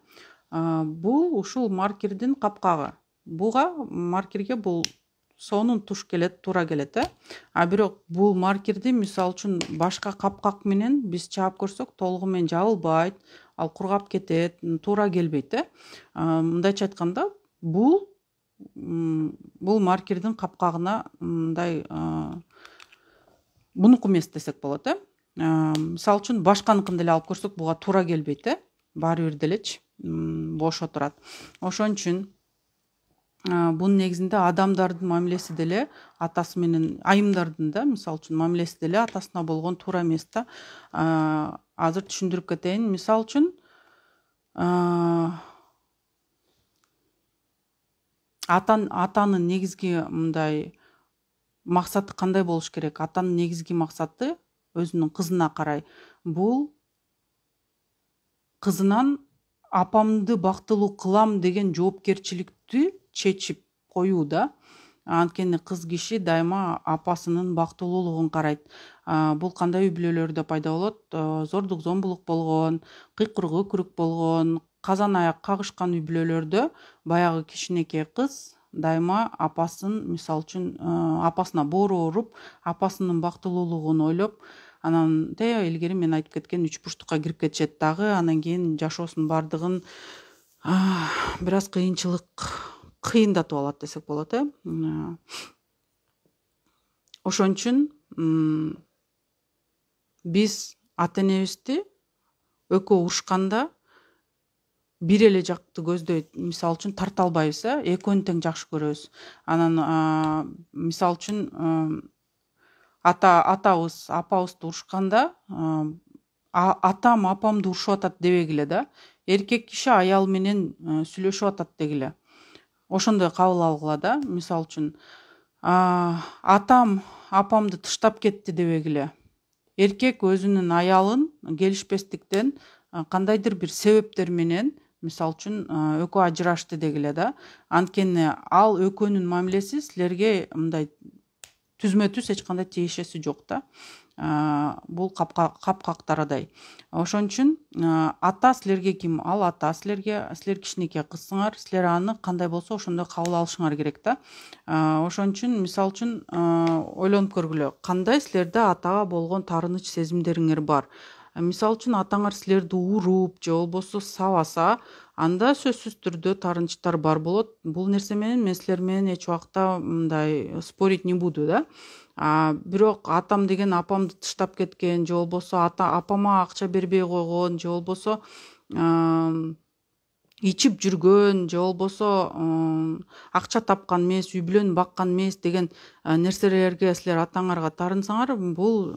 Бул ушул маркердин капкагы. Маркерге бул сонун туш келет, туура келет. Бирок бул маркерди мисалы үчүн башка капкак менен биз чаап көрсөк, толугу менен жабылбайт, ал кургап кетет, туура келбейт. Мындайча айтканда, бул маркердин капкагына мындай бунуку эмес десек болот. Мисалы үчүн башканыкын деле алып көрсөк, буга туура келбейт. Баары бир делечи бош отурат. Ошон үчүн бунун негизинде адамдардын мамилеси деле атасы менен, айымдардын да мисалы үчүн мамилеси деле атасына болгон туура эмес да. Азыр түшүндүрүп кетейин. Мисалы үчүн атанын негизги мындай максаты кандай болуш керек? Атанын негизги максаты өзүнүн кызына карай бул кызынан апамды бактылуу кылам деген жоопкерчиликти чечип коюу да. Анткени кыз киши дайыма апасынын бактылуулугун карайт. Бул кандай үй бүлөлөрдө пайда болот? Зордук зомбулук болгон, кыйкыргуу күрүк болгон, казан аяк кагышкан үй бүлөлөрдө баягы кичинекей кыз дайыма апасын, мисалы үчүн, апасына боору ооруп, апасынын бактылуулугун ойлоп, анан илгери мен айтып кеткен үч бурчтукка кирип кетишет дагы. Анан кийин жашоосунун баардыгын бир аз кыйындатып алат десек болот. Ошон үчүн биз ата энебизди экөө урушканда бир эле жакты көздөйт, мисалы үчүн тарта албайбыз, экөөнү тең жакшы көрөбүз. Анан мисалы үчүн атабыз апабызды урушканда атам апамды урушуп атат дебегиле да, эркек киши аял менен сүйлөшүп атат дегиле. Ошондой кабыл алгыла да. Мисалы үчүн атам апамды тыштап кетти дебегиле. Эркек өзүнүн аялын келишпестиктен кандайдыр бир себептер менен, мисалы үчүн, экөө ажырашты дегиле да. Анткени ал экөөнүн мамилеси силерге мындай түзмө түз эч кандай тиешеси жок да. Бул капкактарадай. Ошон үчүн ата силерге ким? Ал ата силерге, силер кичинекей кызсыңар, силер аны кандай болсо ошондой кабыл алышыңар керек да. Ошон үчүн мисалы үчүн ойлонуп көргүлө, кандай силерде атага болгон таарыныч сезимдериңер бар. Мисалы үчүн атаңар силерди уруп же болбосо сабаса, анда сөзсүз түрдө таарынычтар бар болот. Бул нерсе менен мен силер менен эч убакта мындай спорить не буду да. Бирок атам деген апамды тыштап кеткен, же болбосо апама акча бербей койгон, же болбосо ичип жүргөн, же болбосо акча тапкан эмес, үй бүлөнү баккан эмес деген нерселерге силер атаңарга таарынсаңар, бул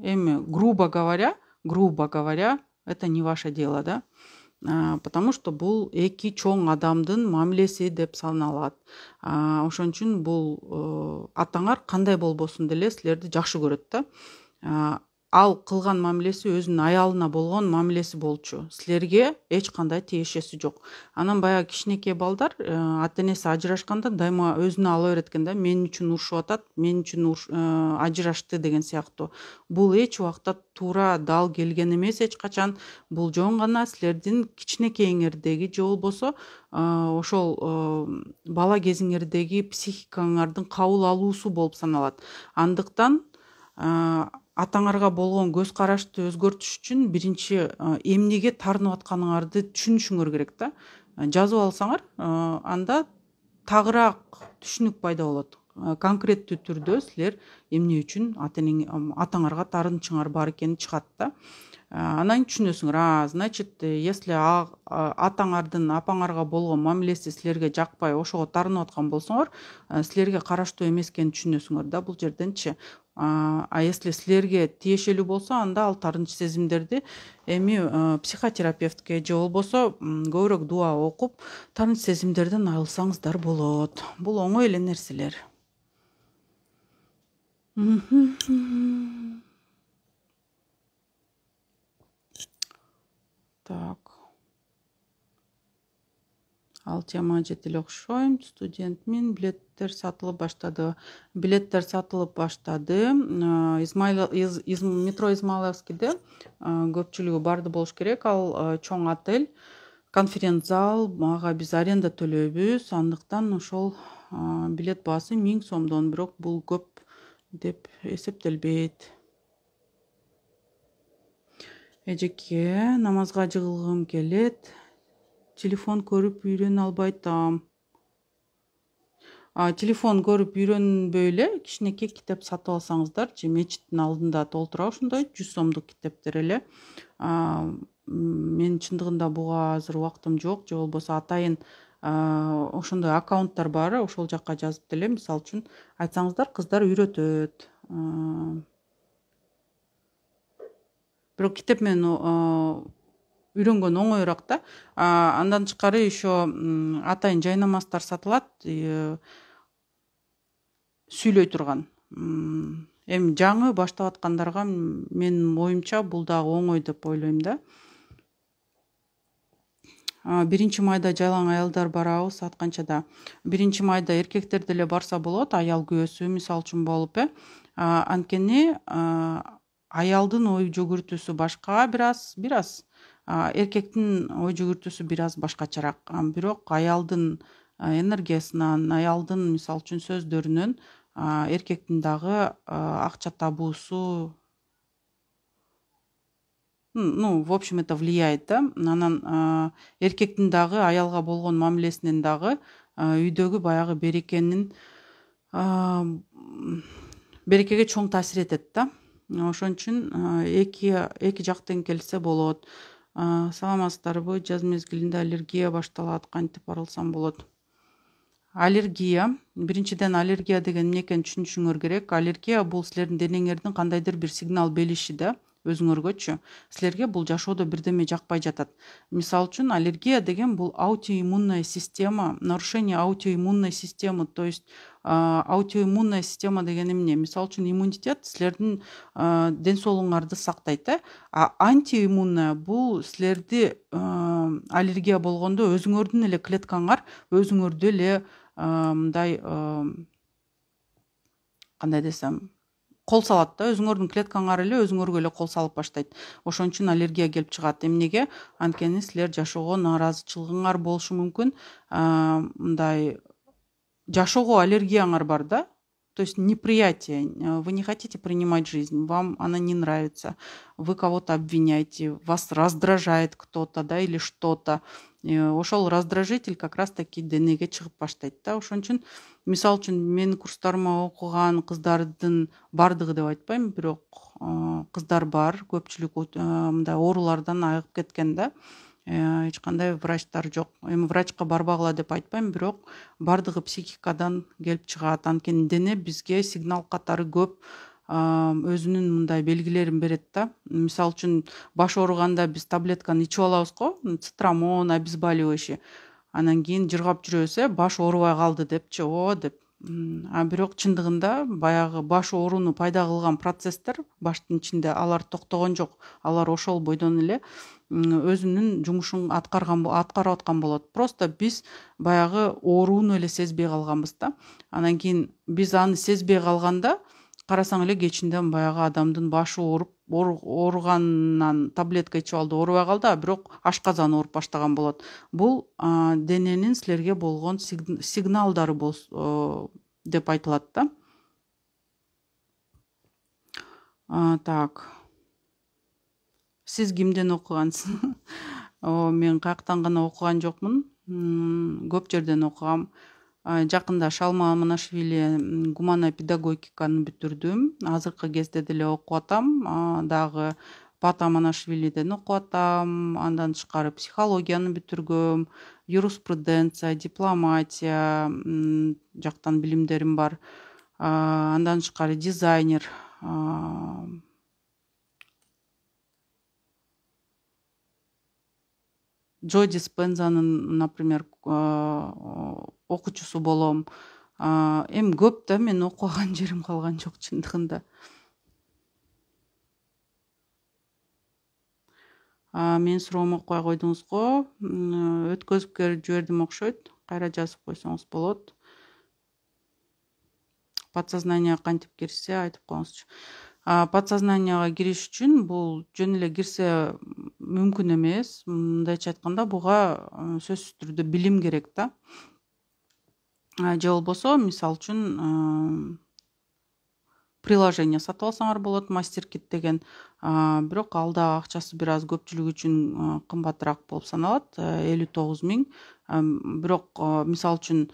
эми грубо говоря, это не ваше дело, да. Потому что бул эки чоң адамдын мамилеси деп саналат. Ошон үчүн бул атаңар кандай болбосун деле силерди жакшы көрөт да. Ал кылган мамилеси өзүнүн аялына болгон мамилеси болчу. Силерге эч кандай тиешеси жок. Анан баягы кичинекей балдар ата энеси ажырашканда дайыма өзүнө ала берет экен да, мен үчүн урушуп атат, мен үчүн ажырашты деген сыяктуу. Бул эч убакта туура дал келген эмес эч качан. Бул жөн гана силердин кичинекейиңердеги же болбосо ошол бала кезиңердеги психикаңардын кабыл алуусу болуп саналат. Андыктан атаңарга болгон көз карашты өзгөртүш үчүн биринчи эмнеге таарынып атканыңарды түшүнүшүңөр керек да. Жазып алсаңар, анда тагыраак түшүнүк пайда болот. Конкреттүү түрдө силер эмне үчүн атаңарга таарынычыңар бар экени чыгат да. Анан түшүнөсүңөр, значит, если атаңардын апаңарга болгон мамилеси силерге жакпай, ошого таарынып аткан болсоңор, силерге караштуу эмес экенин түшүнөсүңөр да бул жерденчи. Если силерге тиешелүү болсо, анда ал таарынч сезимдерди эми психотерапевтке же болбосо көбүрөөк дуа окуп, таарынч сезимдерден айылсаңыздар болот. Бул оңой эле нерселер. Так. Ал тема жете эле окшойм. Студентмин, билеттер сатылып баштады. Метро Измайловскийде көпчүлүгү барды болуш керек. Ал чоң отель, конференц-зал, мага биз аренда төлөйбүз. Андыктан ошол билет баасы 1000 сомдон, бирок бул көп деп эсептелбейт. Эжеке, намазга жыгылгым келет. Телефон көрүп үйрөнө албайтам. Телефон көрүп үйрөнбөй эле кичинекей китеп сатып алсаңыздар, же мечиттин алдында толтура ошондой 100 сомдук китептер эле. Мен чындыгында буга азыр убактым жок, же болбосо атайын ошондой аккаунттар бар, ошол жакка жазып деле, мисалы үчүн айтсаңыздар, кыздар үйрөтөт. Бирок китеп менен үйрөнгөн оңоюраак да. Андан тышкары еще атайын жайнамаздар сатылат, сүйлөй турган. Эми жаңы баштап аткандарга менин оюмча бул дагы оңой деп ойлойм да. 1 майда жайлаң аялдар барабы саат канчада? 1 майда эркектер деле барса болот, аял күйөөсү мисалы үчүн болуп анткени аялдын ой жүгүртүүсү башка, бир аз эркектин ой жүгүртүүсү бир аз башкачараак. Бирок аялдын энергиясынан, аялдын мисалы үчүн сөздөрүнөн эркектин дагы акча табуусу, в общем, это влияет, да. Анан эркектин дагы аялга болгон мамилесинен дагы үйдөгү баягы берекеге чоң таасир этет да. Ошон үчүн эки жактан келсе болот. Саламатсыздарбы? Жаз мезгилинде аллергия башталат, кантип арылсам болот? Аллергия, биринчиден аллергия деген эмне экенин түшүнүшүңөр керек. Аллергия бул силердин денеңердин кандайдыр бир сигнал бериши да, өзүңөргөчү. Силерге бул жашоодо бирдеме жакпай жатат. Мисалы үчүн аллергия деген бул аутоиммунная система, нарушение аутоиммунной системы, то есть аутоиммунная система деген эмне? Мисалы үчүн иммунитет силердин ден соолугуңарды сактайт, а антииммунная бул силерди аллергия болгондо өзүңөрдүн эле клеткаңар өзүңөрдү эле мындай кандай десем, кол салат да, өзүңөрдүн клеткаңар эле өзүңөргө эле кол салып баштайт. Ошон үчүн аллергия келип чыгат. Эмнеге? Анткени силер жашоого нааразычылыгыңар болушу мүмкүн, мындай жашоого аллергияңар бар да. То есть неприятие. Вы не хотите принимать жизнь, вам она не нравится. Вы кого-то обвиняете, вас раздражает кто-то, да, или что-то. Ошол раздражитель как раз таки денеге чыгып баштайт да. Ошон үчүн мисалы үчүн менин курстарыма окуган кыздардын бардыгы деп айтпайм, бирок кыздар бар, көпчүлүк мындай оорулардан айыгып кеткен да. Эч кандай врачтар жок. Эми врачка барбагыла деп айтпайм, бирок бардыгы психикадан келип чыгат. Анткени дене бизге сигнал катары көп өзүнүн мындай белгилерин берет да. Мисалы үчүн баш ооруганда биз таблетканы ичип алабыз го, цитрамон, обезболивающий. Анан кийин жыргап жүрөбүз, баш оорубай калды депчи, деп. Бирок чындыгында баягы баш ооруну пайда кылган процесстер баштын ичинде алар токтогон жок. Алар ошол бойдон эле өзүнүн жумушун аткарып аткан болот. Просто биз баягы ооруну эле сезбей калганбыз да. Анан кийин биз аны сезбей калганда карасаң эле кечинден баягы адамдын башы ооруганынан таблетка ичип алды, оорубай калды, бирок ашказан ооруп баштаган болот. Бул дененин силерге болгон сигналдары деп айтылат да. Так. Сиз кимден окугансыз? Мен каяктан гана окуган жокмун. Көп жерден окугам. Жакында Шалма Аманашвили гуманная педагогиканы бүтүрдүм. Азыркы кезде деле окуп атам. Дагы Пат Аманашвилиден окуп атам. Андан тышкары психологияны бүтүргөм, юриспруденция, дипломатия жактан билимдерим бар. Андан тышкары дизайнер. Джо Диспензанын, например, окуучусу болом. Эми көп да, мен окуган жерим калган жок чындыгында. Мен суроомо кое койдуңузго, өткөзүп жибердим окшойт. Кайра жазып койсоңуз болот. Подсознание кантип кирсе айтып коюңузчу. Подсознанияга кириш үчүн бул жөн эле кирсе мүмкүн эмес. Мындайча айтканда буга сөзсүз түрдө билим керек да. Же болбосо мисалы үчүн приложение сатып алсаңар болот, MasterKit деген. Бирок ал да акчасы бир аз көпчүлүк үчүн кымбатыраак болуп саналат, 59 000. Бирок мисалы үчүн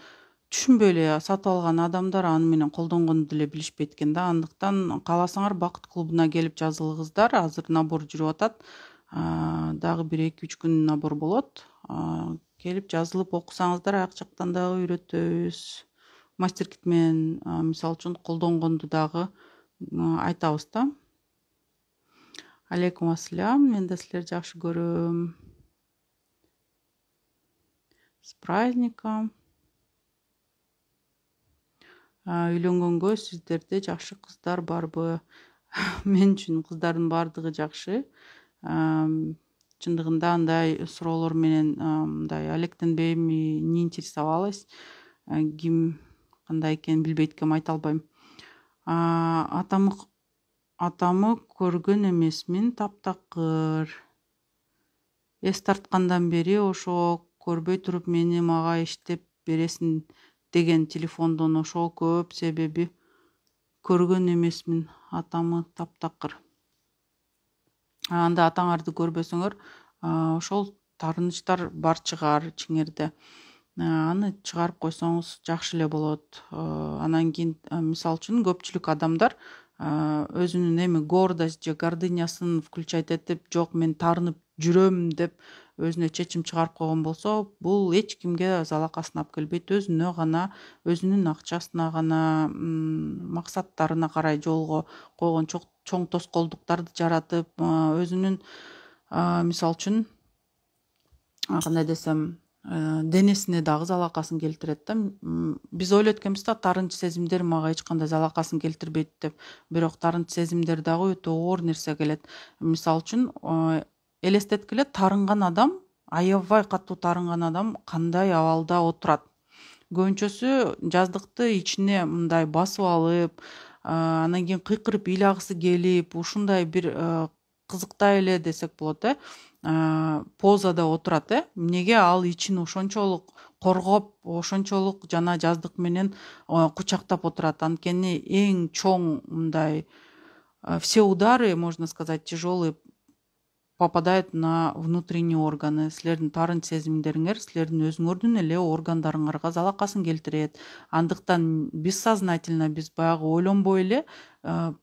түшүнбөй эле сатып алган адамдар аны менен колдонгонду деле билишпейт экен да. Андыктан кааласаңар бакыт клубуна келип жазылыңыздар. Азыр набор жүрүп атат. Дагы бир 2-3 күн набор болот. Келип жазылып окусаңыздар, аяк жактан дагы үйрөтөбүз. MasterKit менен мисалы үчүн колдонгонду дагы айтабыз да. Алейкум ассалам, мен да силерди жакшы көрөм. С праздником. Үйлөнгөнгө сиздерде жакшы кыздар барбы? Мен үчүн кыздардын бардыгы жакшы. чындыгында андай суроолор менен мындай алектенбейм, не интересовалась. Ким кандай экенин билбейт экенмин, айта албайм. Атамы көргөн эмесмин, таптакыр. Эс тарткандан бери ошо көрбөй туруп мени мага иштеп бересиң деген телефондон ошого көп себеби көргөн эмесмин, атамы таптакыр. Анда атаңарды көрбөсөңөр, ошол таарынычтар бар чыгар чиңерде. Аны чыгарып койсоңуз жакшы эле болот. Анан кийин мисалы үчүн көпчүлүк адамдар өзүнүн эми гордость же гордынясын включать этип, жок мен таарынып жүрөм деп өзүнө чечим чыгарып койгон болсо, бул эч кимге залакасын алып келбейт. Өзүнө гана, өзүнүн акчасына гана, максаттарына карай жолго койгон чоң тоскоолдуктарды жаратып, өзүнүн мисалы үчүн кандай десем, денесине дагы залакасын келтирет да. Биз ойлойт экенбиз да, таарынч сезимдер мага эч кандай залакасын келтирбейт деп. Бирок таарынч сезимдер дагы өтө оор нерсе келет. Мисалы үчүн элестеткиле, таарынган адам, аябай катуу таарынган адам кандай абалда отурат. Көбүнчөсү жаздыкты ичине мындай басып алып, анан кийин кыйкырып ыйлагысы келип, ушундай бир кызыктай эле десек болот, позада отурат. Эмнеге ал ичин ошончолук коргоп, ошончолук жана жаздык менен кучактап отурат. Анткени эң чоң мындай все удары, можно сказать, тяжелые попадают на внутренние органы. Силердин таарынч сезимдериңер силердин өзүңөрдүн эле органдарыңарга залакасын келтирет. Андыктан бессознательно биз баягы ойлонбой эле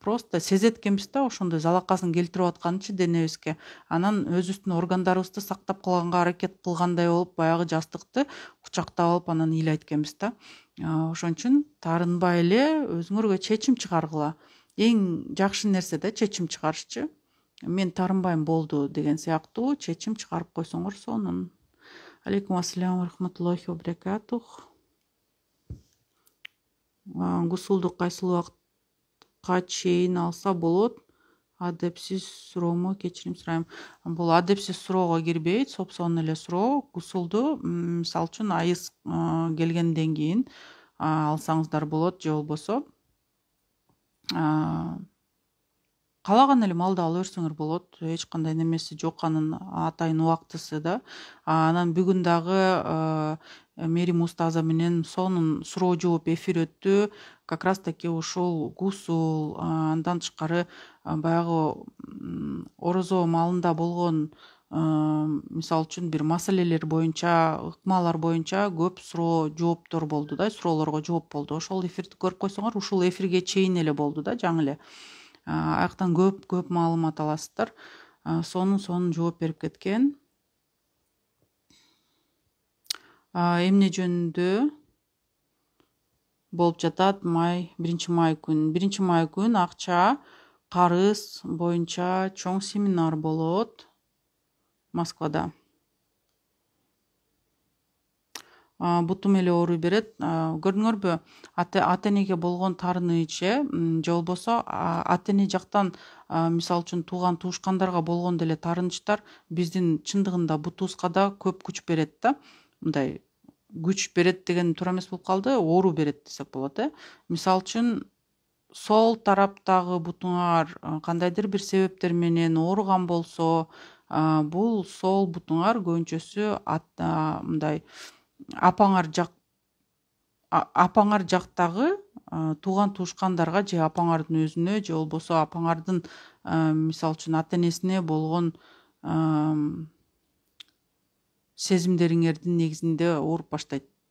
просто сезет экенбиз да, ошондой залакасын келтирип атканычы денебизге. Анан өзүбүздүн органдарыбызды сактап калганга аракет кылгандай болуп, баягы жастыкты кучактап алып анан ыйлайт экенбиз да. Ошон үчүн таарынбай эле өзүңөргө чечим чыгаргыла. Эң жакшы нерсе да чечим чыгарышчы. Мен таарынбайм болду деген сыяктуу чечим чыгарып койсоңор сонун. Алейкум ассалам ва рахматуллахи ва баракатух. Гусулду кайсыл убакытка чейин алса болот? Адепсиз суроому кечирим сурайм. Бул адепсиз суроого кирбейт, сопсон эле суроо. Гусулду мисалы үчүн айыз келгенден кийин алсаңыздар болот, же болбосо калаган эле маалда ала берсеңер болот. Эч кандай немеси жок, анын атайын убактысы да. Анан бүгүн дагы Мерим устаза менен сонун суроо жооп эфир өттү. Как раз таки ушул гусул, андан тышкары баягы орозо маалында болгон мисалы үчүн бир маселелер боюнча, ыкмалар боюнча көп суроо жооптор болду да, суроолорго жооп болду. Ошол эфирди көрүп койсоңор, ушул эфирге чейин эле болду да, жаңы эле. Аяктан көп маалымат аласыздар. Сонун жооп берип кеткен. Эмне жөнүндө болуп жатат? 1 май күн. 1 май күн акча карыз боюнча чоң семинар болот Москвада. Бутум эле ооруй берет. Көрдүңөрбү, ата энеге болгон таарыныч, же болбосо ата эне жактан мисалы үчүн тууган туушкандарга болгон деле таарынычтар биздин чындыгында бутубузга да көп күч берет да. Мындай күч берет деген туура эмес болуп калды, оору берет десек болот. Мисалы үчүн сол тараптагы бутуңар кандайдыр бир себептер менен ооруган болсо, бул сол бутуңар көбүнчөсү мындай апаңар жактагы тууган туушкандарга, же апаңардын өзүнө, же болбосо апаңардын мисалы үчүн ата энесине болгон сезимдериңердин негизинде ооруп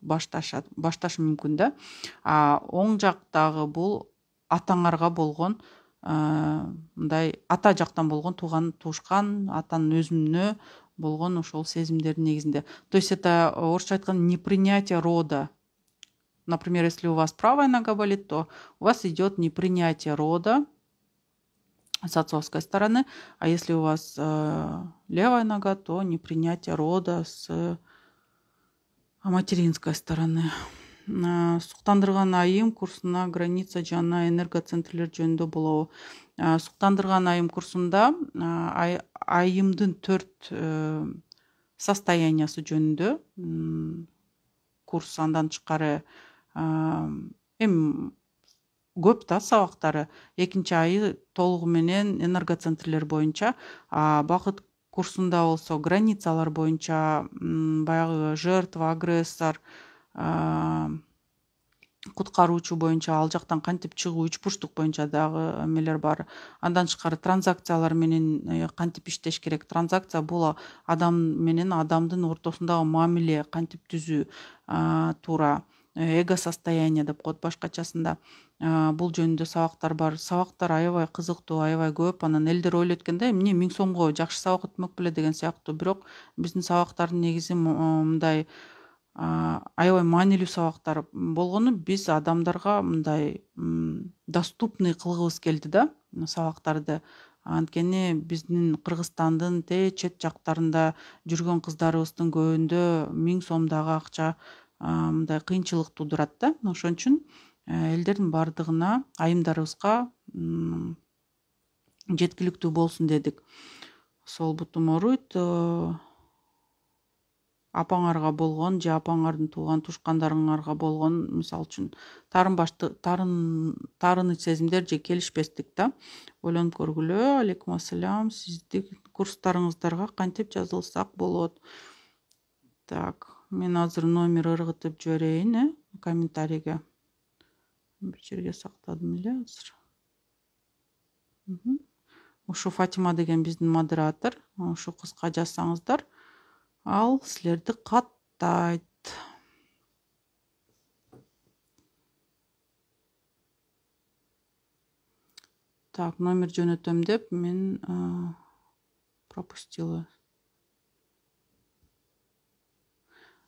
башташы мүмкүн да. Оң жактагы бул атаңарга болгон мындай ата жактан болгон тууган туушкан, атанын өзүнө болгон ошол сезимдердин негизинде. То есть это, орусча айтканда, непринятие рода. Например, если у вас правая нога болит, то у вас идет непринятие рода с отцовской стороны, а если у вас левая нога, то непринятие рода с материнской стороны. суктандырган айым курсуна граница жана энергоцентрлер жөнүндө болобу? Суктандырган айым курсунда айымдын 4 состояниясы жөнүндө курс. Андан тышкары эми көп да сабактары. Экинчи айы толугу менен энергоцентрлер боюнча, бакыт курсунда болсо границалар боюнча, баягы жертва, агрессор, куткаруучу боюнча, ал жактан кантип чыгуу, үч бурчтук боюнча дагы эмелер бар. Андан тышкары транзакциялар менен кантип иштеш керек. Транзакция бул адам менен адамдын ортосундагы мамиле кантип түзүү туура. Эго состояние деп коет башкачасында. Бул жөнүндө сабактар бар. Сабактар аябай кызыктуу, аябай көп. Анан элдер ойлойт экен да, эмне 1000 сомго жакшы сабак өтмөк беле деген сыяктуу. Бирок биздин сабактардын негизи мындай аябай маанилүү сабактар болгону, биз адамдарга мындай доступный кылгыбыз келди да сабактарды. Анткени биздин Кыргызстандын чет жактарында жүргөн кыздарыбыздын көбүндө 1000 сомдогу акча мындай кыйынчылык туудурат да. Ошон үчүн элдердин бардыгына, айымдарыбызга жеткиликтүү болсун дедик. Сол бутум ооруйт, апаңарга болгон же апаңардын тууган тушкандарыңарга болгон, мисалы үчүн таарыныч сезимдер же келишпестик да. Ойлонуп көргүлө. Алейкум ассалам. Сиздин курстарыңыздарга кантип жазылсак болот? Так, мен азыр номер ыргытып жиберейин комментарийге. Бир жерге сактадым эле азыр. Ушу Фатима деген биздин модератор. Ушу кызга жазсаңыздар, ал силерди каттайт. Так, номер жөнөтөм деп мен пропустила.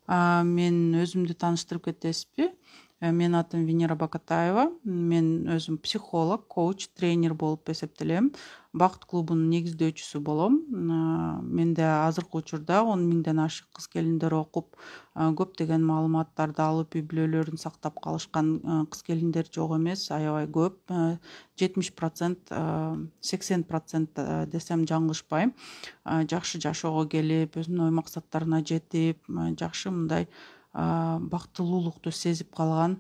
Мен өзүмдү тааныштырып кетесизби? Менин атым Венера Бакатаева. Мен өзүм психолог, коуч, тренер болуп эсептелем. Бакыт клубунун негиздөөчүсү болом. Менде азыркы учурда 10 000ден ашык кыз келиндер окуп, көптөгөн маалыматтарды алып, үй бүлөлөрүн сактап калышкан кыз келиндер жок эмес, аябай көп. 70%, 80% десем жаңылышпайм. Жакшы жашоого келип, өзүнүн ой максаттарына жетип, жакшы мындай бактылуулукту сезип калган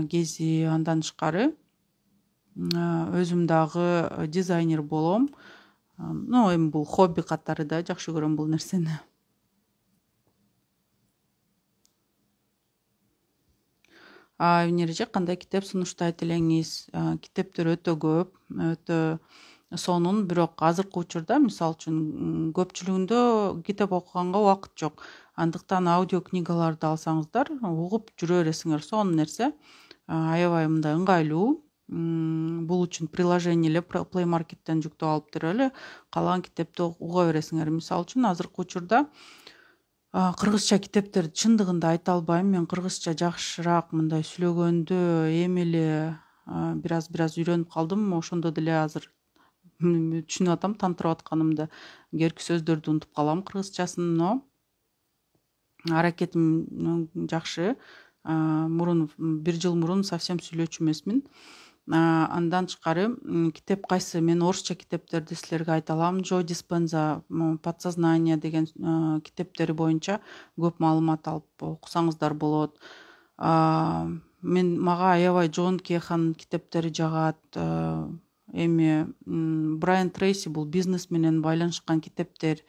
кези. Андан тышкары өзүм дагы дизайнер болом. Эми бул хобби катары да, жакшы көрөм бул нерсени. Венереже, кандай китеп сунуштайт элеңиз? Китептер өтө көп, өтө сонун, бирок азыркы учурда мисалы үчүн көпчүлүгүндө китеп окуганга убакыт жок. Андыктан аудио книгаларды алсаңыздар, угуп жүрө бересиңер. Сонун нерсе, аябай мындай ыңгайлуу. Бул үчүн приложение эле Play Market'тен жүктөп алып туруп эле калаган китепти уга бересиңер. Мисалы үчүн азыркы учурда кыргызча китептерди чындыгында айта албайм. Мен кыргызча жакшыраак мындай сүйлөгөндө эми эле бир аз үйрөнүп калдым. Ошондо деле азыр түшүнүп атам, тантырап атканымды. Керки сөздөрдү унутуп калам кыргызчасын, но аракетим жакшы. Бир жыл мурун совсем сүйлөөчү эмесмин. Андан тышкары китеп кайсы? Мен орусча китептерди силерге айта алам. Джо Диспенза «Подсознание» деген китептери боюнча көп маалымат алып окусаңыздар болот. Мага аябай Джон Кехан китептери жагат. Эми Брайан Трейси бул бизнес менен байланышкан китептер.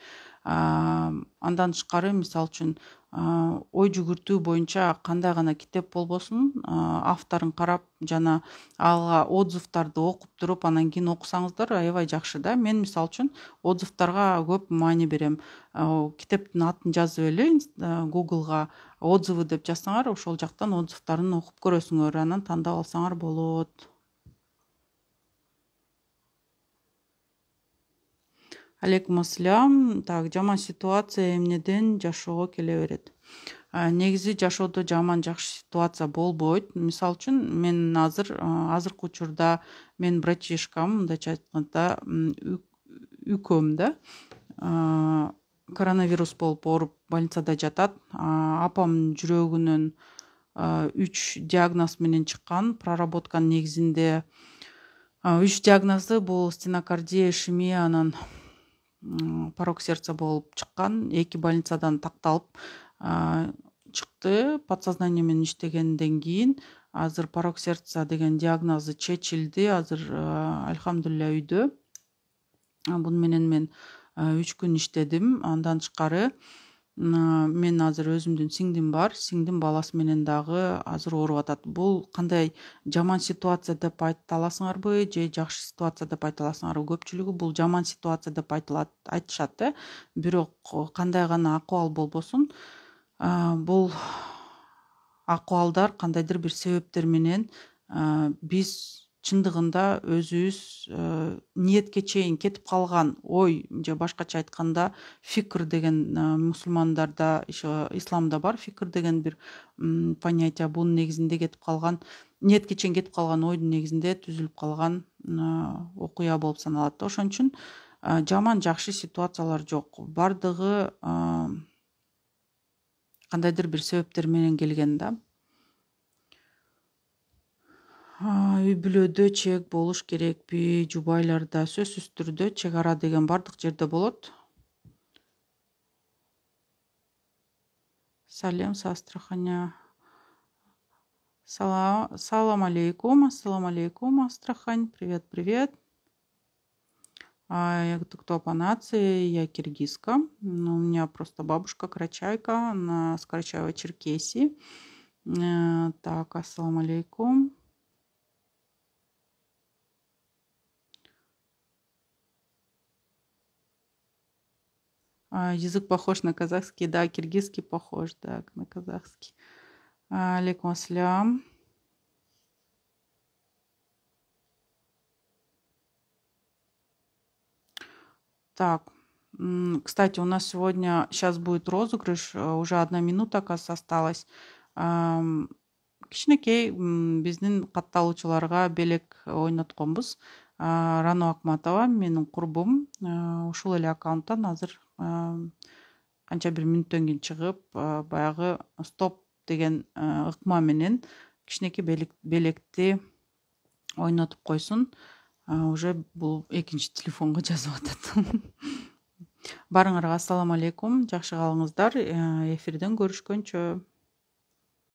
Андан тышкары мисалы үчүн ой жүгүртүү боюнча кандай гана китеп болбосун, авторун карап жана ага отзывдарды окуп туруп, анан кийин окусаңыздар аябай жакшы да. Мен мисалы үчүн отзывдарга көп маани берем. Китептин атын жазып эле Google'га отзывы деп жазсаңар, ошол жактан отзывдарын окуп көрөсүңөр, анан тандап алсаңар болот. Алейкум ассалам. Так, жаман ситуация эмнеден жашоого келе берет? Негизи жашоодо жаман жакшы ситуация болбойт. Мисалы үчүн мен азыркы учурда мен братишкам, мындайча айтканда, үкөм да. Коронавирус болуп ооруп больницада жатат. Апамдын жүрөгүнөн 3 диагноз менен чыккан. Проработканын негизинде 3 диагнозу бул стенокардия, ишемия, анан порок сердца болуп чыккан. 2 больницадан такталып чыкты. Подсознание менен иштегенден кийин азыр порок сердца деген диагнозу чечилди. Азыр альхамдулилля үйдө. Буну менен мен 3 күн иштедим. Андан тышкары мен азыр өзүмдүн сиңдим бар. Сиңдим баласы менен дагы азыр ооруп атат. Бул кандай жаман ситуация деп айта аласыңарбы же жакшы ситуация деп айта аласыңарбы? Көпчүлүгү бул жаман ситуация деп айтышат да. Бирок кандай гана акыбал болбосун, бул акыбалдар кандайдыр бир себептер менен биз чындыгында өзүбүз ниетке чейин кетип калган ой же башкача айтканда фикр деген мусулмандарда, исламда бар фикр деген бир понятие. Бунун негизинде кетип калган, ниетке чейин кетип калган ойдун негизинде түзүлүп калган окуя болуп саналат. Ошон үчүн жаман жакшы ситуациялар жок. Бардыгы кандайдыр бир себептер менен келген да. Үй бүлөдө чек болуш керекпи? Жубайларда сөзсүз түрдө чек ара деген бардык жерде болот. Салем с Астрахани. Салам алейкум. Ассалам алейкум, Астрахань. Привет, привет. Кто по нации? Я киргизка. У меня просто бабушка карачайка на Карачаево-Черкесии. Так, ассалам алейкум. Язык похож на казахский, да, киргизский похож, да, на казахский. Алейкум ассалям. Так, кстати, у нас сегодня, сейчас будет розыгрыш, уже 1 минута, оказывается, осталась. Кичинекей биздин катталуучуларга белек ойнотконбуз. Рано Акматова менин курбум. Ушул эле аккаунттан азыр канча бир мүнөттөн кийин чыгып, баягы стоп деген ыкма менен кичинекей белекти ойнотуп койсун. Уже бул экинчи телефонго жазып атат. Барыңарга ассалам алейкум, жакшы калыңыздар. Эфирден көрүшкөнчө.